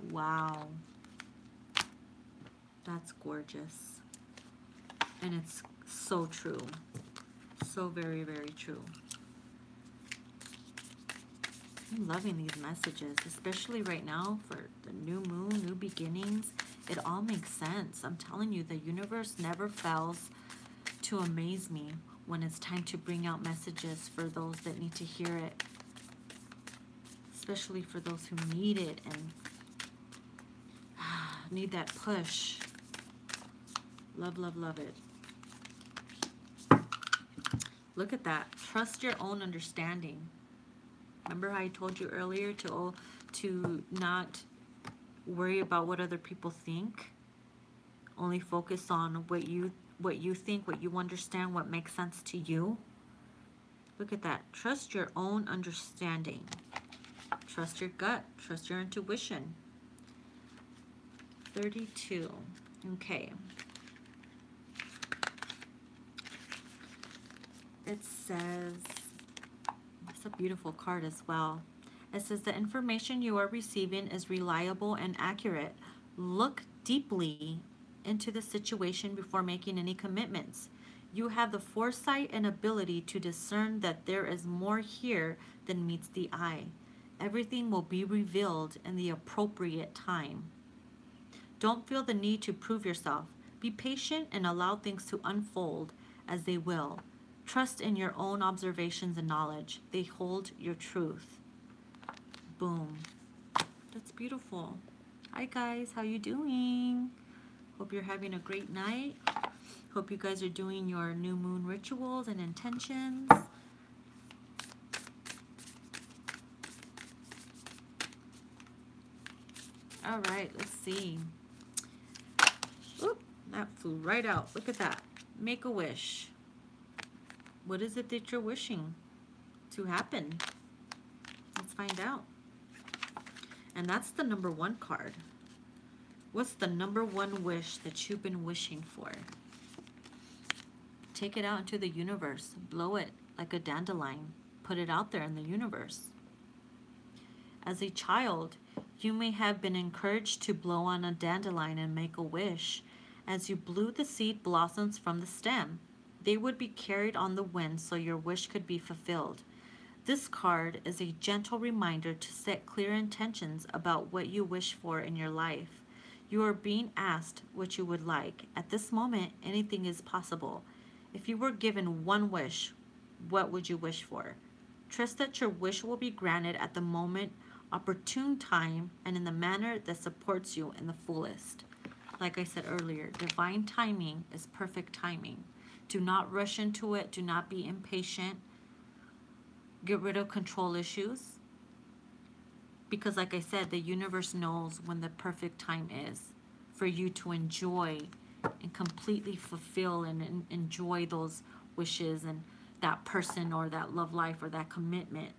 Wow. That's gorgeous. And it's so true. So very, very true. I'm loving these messages, especially right now for the new moon, new beginnings. It all makes sense. I'm telling you, the universe never fails to amaze me when it's time to bring out messages for those that need to hear it, especially for those who need it and need that push. Love, love, love it. Look at that. Trust your own understanding. Remember how I told you earlier to not worry about what other people think? Only focus on what you think, what you understand, what makes sense to you. Look at that. Trust your own understanding. Trust your gut. Trust your intuition. 32. Okay. It says, it's a beautiful card as well. It says the information you are receiving is reliable and accurate. Look deeply into the situation before making any commitments. You have the foresight and ability to discern that there is more here than meets the eye. Everything will be revealed in the appropriate time. Don't feel the need to prove yourself. Be patient and allow things to unfold as they will. Trust in your own observations and knowledge. They hold your truth. Boom. That's beautiful. Hi guys, how you doing? Hope you're having a great night. Hope you guys are doing your new moon rituals and intentions. All right, let's see. Oop, that flew right out. Look at that. Make a wish. What is it that you're wishing to happen? Let's find out. And that's the number 1 card. What's the number 1 wish that you've been wishing for? Take it out into the universe. Blow it like a dandelion. Put it out there in the universe. As a child, you may have been encouraged to blow on a dandelion and make a wish. As you blew, the seed blossoms from the stem. They would be carried on the wind so your wish could be fulfilled. This card is a gentle reminder to set clear intentions about what you wish for in your life. You are being asked what you would like. At this moment, anything is possible. If you were given one wish, what would you wish for? Trust that your wish will be granted at the moment, opportune time, and in the manner that supports you in the fullest. Like I said earlier, divine timing is perfect timing. Do not rush into it. Do not be impatient. Get rid of control issues. Because like I said, the universe knows when the perfect time is for you to enjoy and completely fulfill and enjoy those wishes and that person or that love life or that commitment.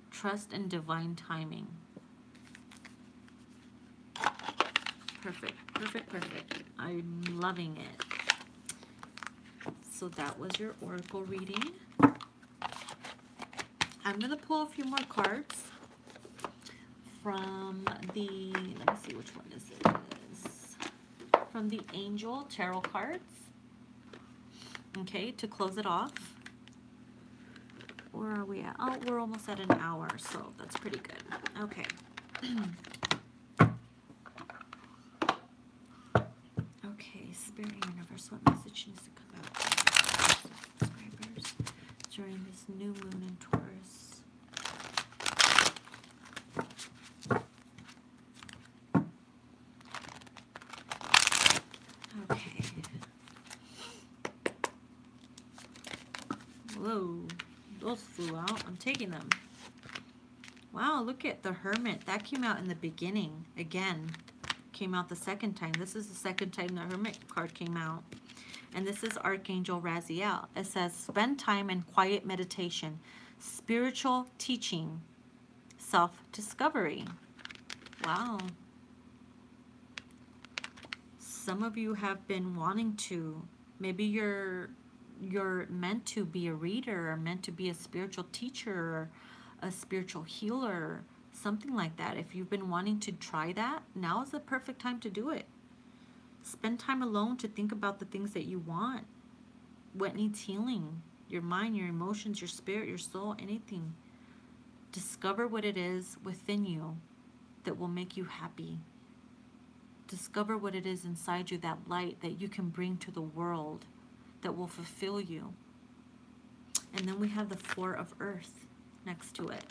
Trust in divine timing. Perfect, perfect, perfect. I'm loving it. So that was your oracle reading. I'm going to pull a few more cards from the, let me see which one this is. From the Angel Tarot cards. Okay, to close it off. Where are we at? Oh, we're almost at an hour, so that's pretty good. Okay. Okay, Spirit Universe, what message needs to come out to subscribers during this new moon in Taurus? Okay. Whoa, those flew out. I'm taking them. Wow, look at the Hermit. That came out in the beginning. Again, came out the second time. This is the second time the Hermit card came out. And this is Archangel Raziel. It says, spend time in quiet meditation, spiritual teaching, self-discovery. Wow. Some of you have been wanting to, maybe you're meant to be a reader or meant to be a spiritual teacher or a spiritual healer, something like that. If you've been wanting to try that, now is the perfect time to do it. Spend time alone to think about the things that you want. What needs healing? Your mind, your emotions, your spirit, your soul, anything. Discover what it is within you that will make you happy. Discover what it is inside you, that light that you can bring to the world that will fulfill you. And then we have the Four of Earth next to it.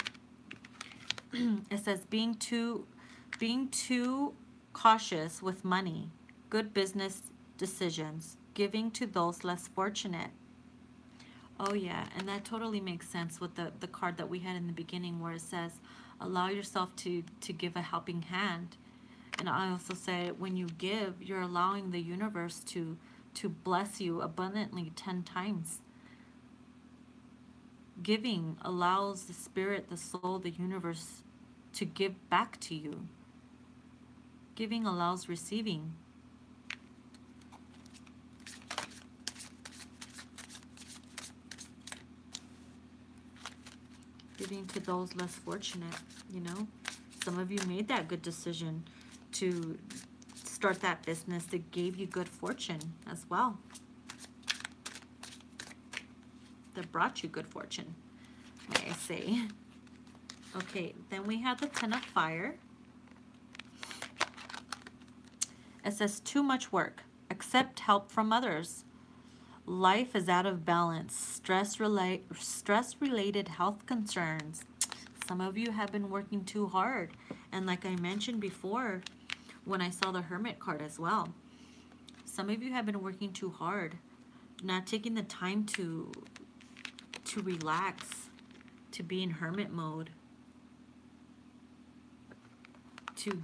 It says being too cautious with money, good business decisions, giving to those less fortunate. Oh yeah, and that totally makes sense with the card that we had in the beginning where it says allow yourself to give a helping hand. And I also say when you give, you're allowing the universe to bless you abundantly 10 times. Giving allows the spirit, the soul, the universe to give back to you. Giving allows receiving. Giving to those less fortunate, you know. Some of you made that good decision to start that business that gave you good fortune as well. That brought you good fortune, may I say. Okay, then we have the Ten of Fire. It says too much work. Accept help from others. Life is out of balance. Stress-related health concerns. Some of you have been working too hard. And like I mentioned before, when I saw the Hermit card as well, some of you have been working too hard, not taking the time to relax, to be in hermit mode, to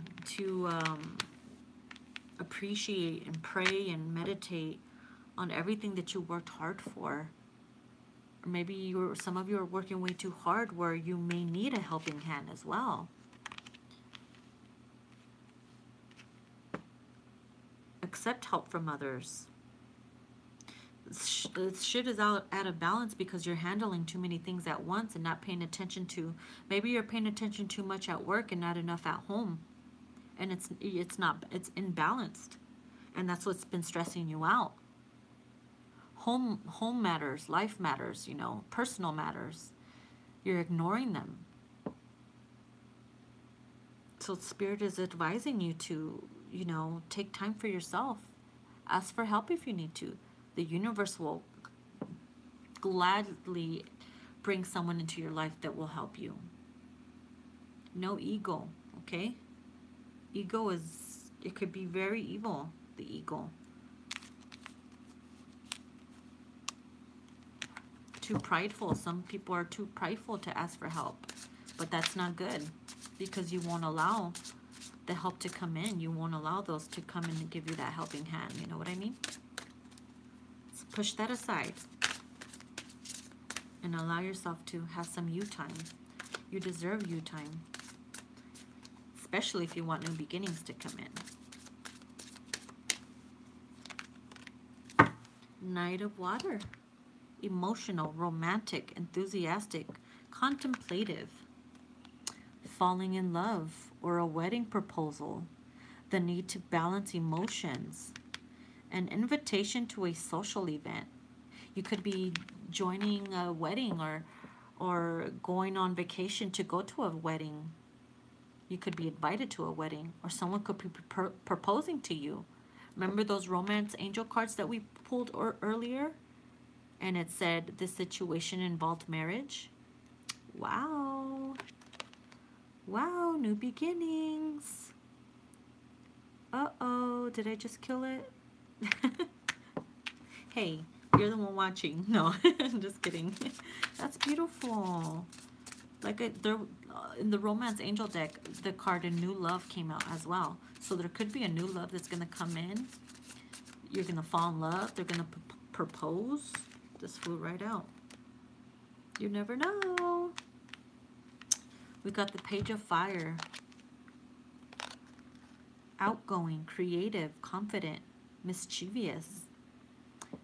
appreciate and pray and meditate on everything that you worked hard for. Or maybe some of you are working way too hard where you may need a helping hand as well. Accept help from others. Shit is out of balance because you're handling too many things at once and not paying attention to, maybe you're paying attention too much at work and not enough at home. And it's imbalanced. And that's what's been stressing you out. Home matters, life matters, you know, personal matters. You're ignoring them. So Spirit is advising you to, you know, take time for yourself. Ask for help if you need to. The universe will gladly bring someone into your life that will help you. No ego, okay? Ego is, it could be very evil, the ego. Too prideful. Some people are too prideful to ask for help. But that's not good because you won't allow the help to come in. You won't allow those to come in and give you that helping hand. You know what I mean? So push that aside and allow yourself to have some you time. You deserve you time, especially if you want new beginnings to come in. Knight of Water. Emotional, romantic, enthusiastic, contemplative. Falling in love or a wedding proposal. The need to balance emotions. An invitation to a social event. You could be joining a wedding or going on vacation to go to a wedding. You could be invited to a wedding, or someone could be proposing to you. Remember those romance angel cards that we pulled earlier? And it said this situation involved marriage. Wow. Wow, new beginnings. Uh-oh, did I just kill it? Hey, you're the one watching. No, I'm just kidding. That's beautiful. Like in the Romance Angel deck, the card A New Love came out as well. So there could be a new love that's going to come in. You're going to fall in love. They're going to propose. This flew right out. You never know. We got the Page of Fire. Outgoing, creative, confident, mischievous.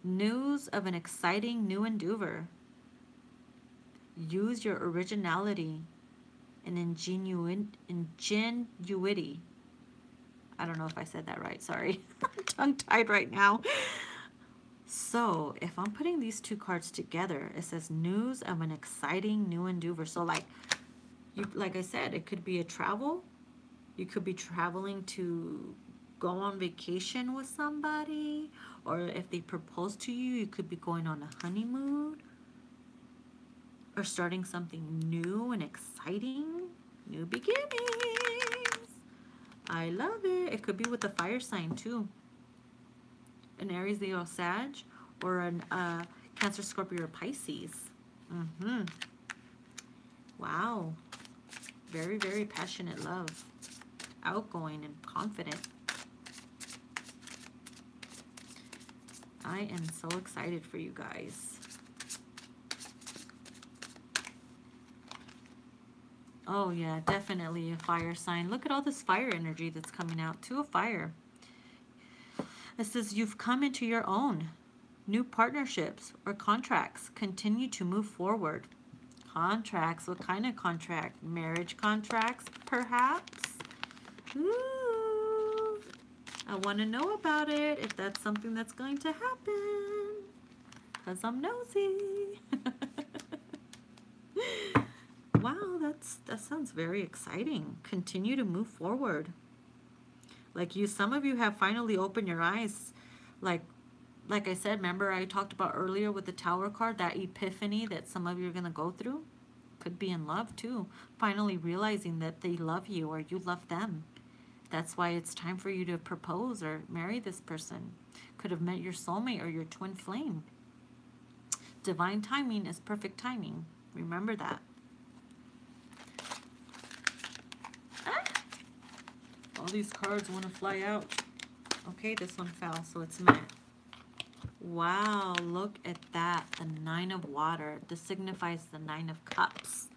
News of an exciting new endeavor. Use your originality and ingenuity. I don't know if I said that right. Sorry. I'm tongue-tied right now. So if I'm putting these two cards together, it says news of an exciting new endeavor. So like You, like I said, it could be a travel. You could be traveling to go on vacation with somebody, or if they propose to you, you could be going on a honeymoon or starting something new and exciting. New beginnings. I love it. It could be with a fire sign too. An Aries, Leo, Sag, or an Cancer, Scorpio, or Pisces. Wow. Very, very passionate love. Outgoing and confident. I am so excited for you guys. Oh yeah, definitely a fire sign. Look at all this fire energy that's coming out. Two of fire. It says you've come into your own. New partnerships or contracts continue to move forward. Contracts. What kind of contract? Marriage contracts, perhaps? Ooh. I want to know about it, if that's something that's going to happen. Because I'm nosy. Wow, that sounds very exciting. Continue to move forward. Like some of you have finally opened your eyes. Like I said, remember I talked about earlier with the Tower card, that epiphany that some of you are going to go through? Could be in love too. Finally realizing that they love you or you love them. That's why it's time for you to propose or marry this person. Could have met your soulmate or your twin flame. Divine timing is perfect timing. Remember that. All these cards want to fly out. Okay, this one fell, so it's meant. Wow, look at that. The Nine of Water. This signifies the Nine of Cups.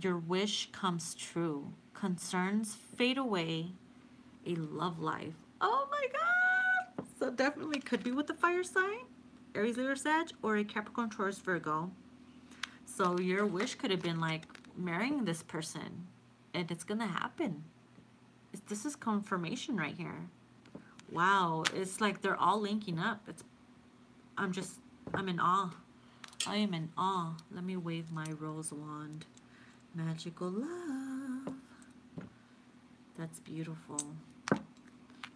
Your wish comes true. Concerns fade away. A love life. Oh my God! So definitely could be with the fire sign, Aries, Leo, Sag, or a Capricorn, Taurus, Virgo. So your wish could have been like marrying this person, and it's gonna happen. This is confirmation right here. Wow, it's like they're all linking up. I'm in awe. I am in awe. Let me wave my rose wand. Magical love. That's beautiful.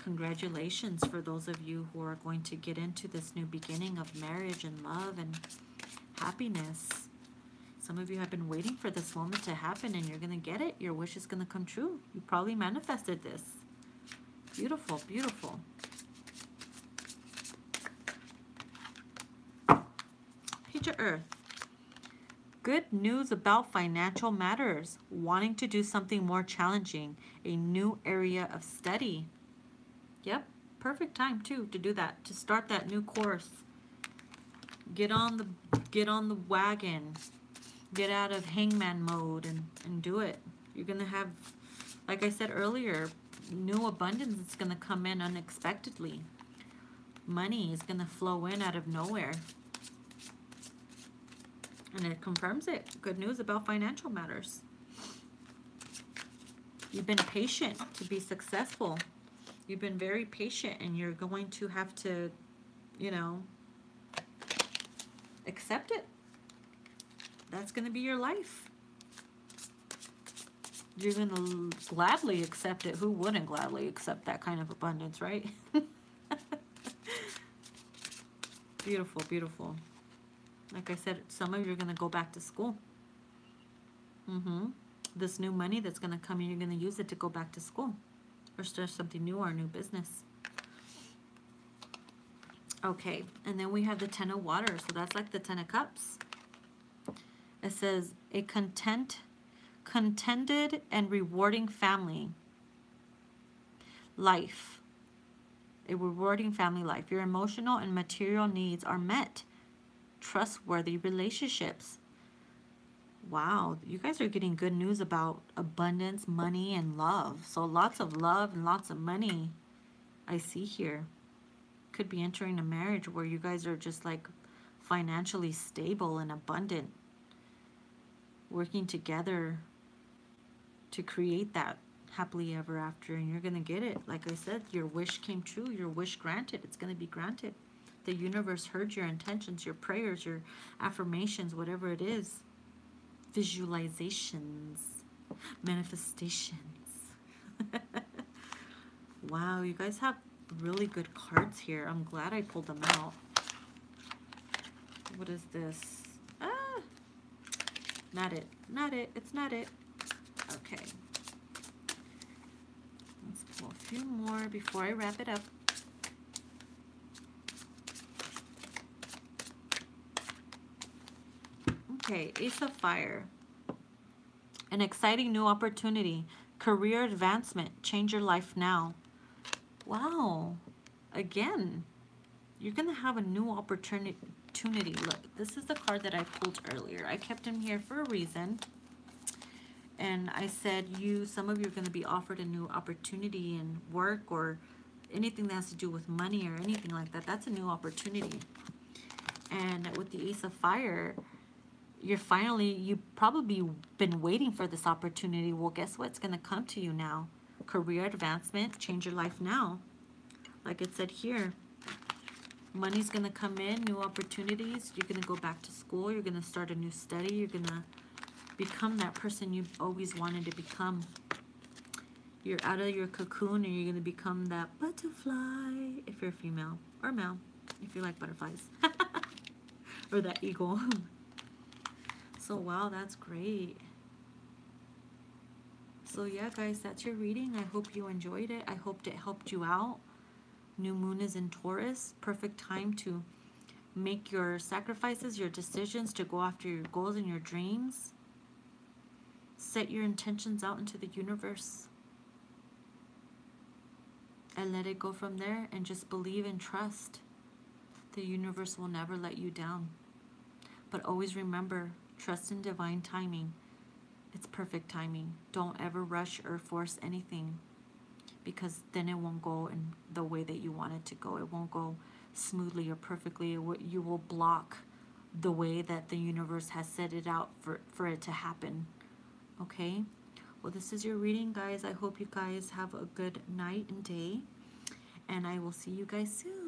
Congratulations for those of you who are going to get into this new beginning of marriage and love and happiness. Some of you have been waiting for this moment to happen, and you're going to get it. Your wish is going to come true. You probably manifested this. Beautiful, beautiful. Page of Earth. Good news about financial matters. Wanting to do something more challenging. A new area of study. Yep, perfect time too to do that. To start that new course. Get on the wagon. Get out of hangman mode and do it. You're going to have, like I said earlier, new abundance is going to come in unexpectedly. Money is going to flow in out of nowhere. And it confirms it. Good news about financial matters. You've been patient to be successful. You've been very patient, and you're going to have to, you know, accept it. That's going to be your life. You're going to gladly accept it. Who wouldn't gladly accept that kind of abundance, right? Beautiful, beautiful. Like I said, some of you are going to go back to school. This new money that's going to come in, you're going to use it to go back to school. Or start something new or a new business. Okay, and then we have the Ten of Water. So that's like the Ten of Cups. It says, a contented and rewarding family life. A rewarding family life. Your emotional and material needs are met. Trustworthy relationships. Wow, you guys are getting good news about abundance, money, and love. So lots of love and lots of money I see here. Could be entering a marriage where you guys are just like financially stable and abundant. Working together to create that happily ever after, and you're going to get it. Like I said, your wish came true. Your wish granted. It's going to be granted. The universe heard your intentions, your prayers, your affirmations, whatever it is. Visualizations. Manifestations. Wow, you guys have really good cards here. I'm glad I pulled them out. What is this? Ah, not it. Not it. It's not it. Okay. Let's pull a few more before I wrap it up. Okay, Ace of Fire. An exciting new opportunity. Career advancement. Change your life now. Wow. Again, you're going to have a new opportunity. Look, this is the card that I pulled earlier. I kept him here for a reason. And I said some of you are going to be offered a new opportunity in work or anything that has to do with money or anything like that. That's a new opportunity. And with the Ace of Fire, you've probably been waiting for this opportunity. Well, guess what? It's going to come to you now. Career advancement, change your life now. Like it said here, money's going to come in, new opportunities. You're going to go back to school. You're going to start a new study. You're going to become that person you've always wanted to become. You're out of your cocoon and you're going to become that butterfly if you're female, or male if you like butterflies. Or that eagle. So wow, that's great. So yeah, guys, that's your reading. I hope you enjoyed it. I hoped it helped you out. New moon is in Taurus. Perfect time to make your sacrifices, your decisions, to go after your goals and your dreams. Set your intentions out into the universe. And let it go from there, and just believe and trust. The universe will never let you down. But always remember, trust in divine timing. It's perfect timing. Don't ever rush or force anything, because then it won't go in the way that you want it to go. It won't go smoothly or perfectly. You will block the way that the universe has set it out for it to happen. Okay? Well, this is your reading, guys. I hope you guys have a good night and day. And I will see you guys soon.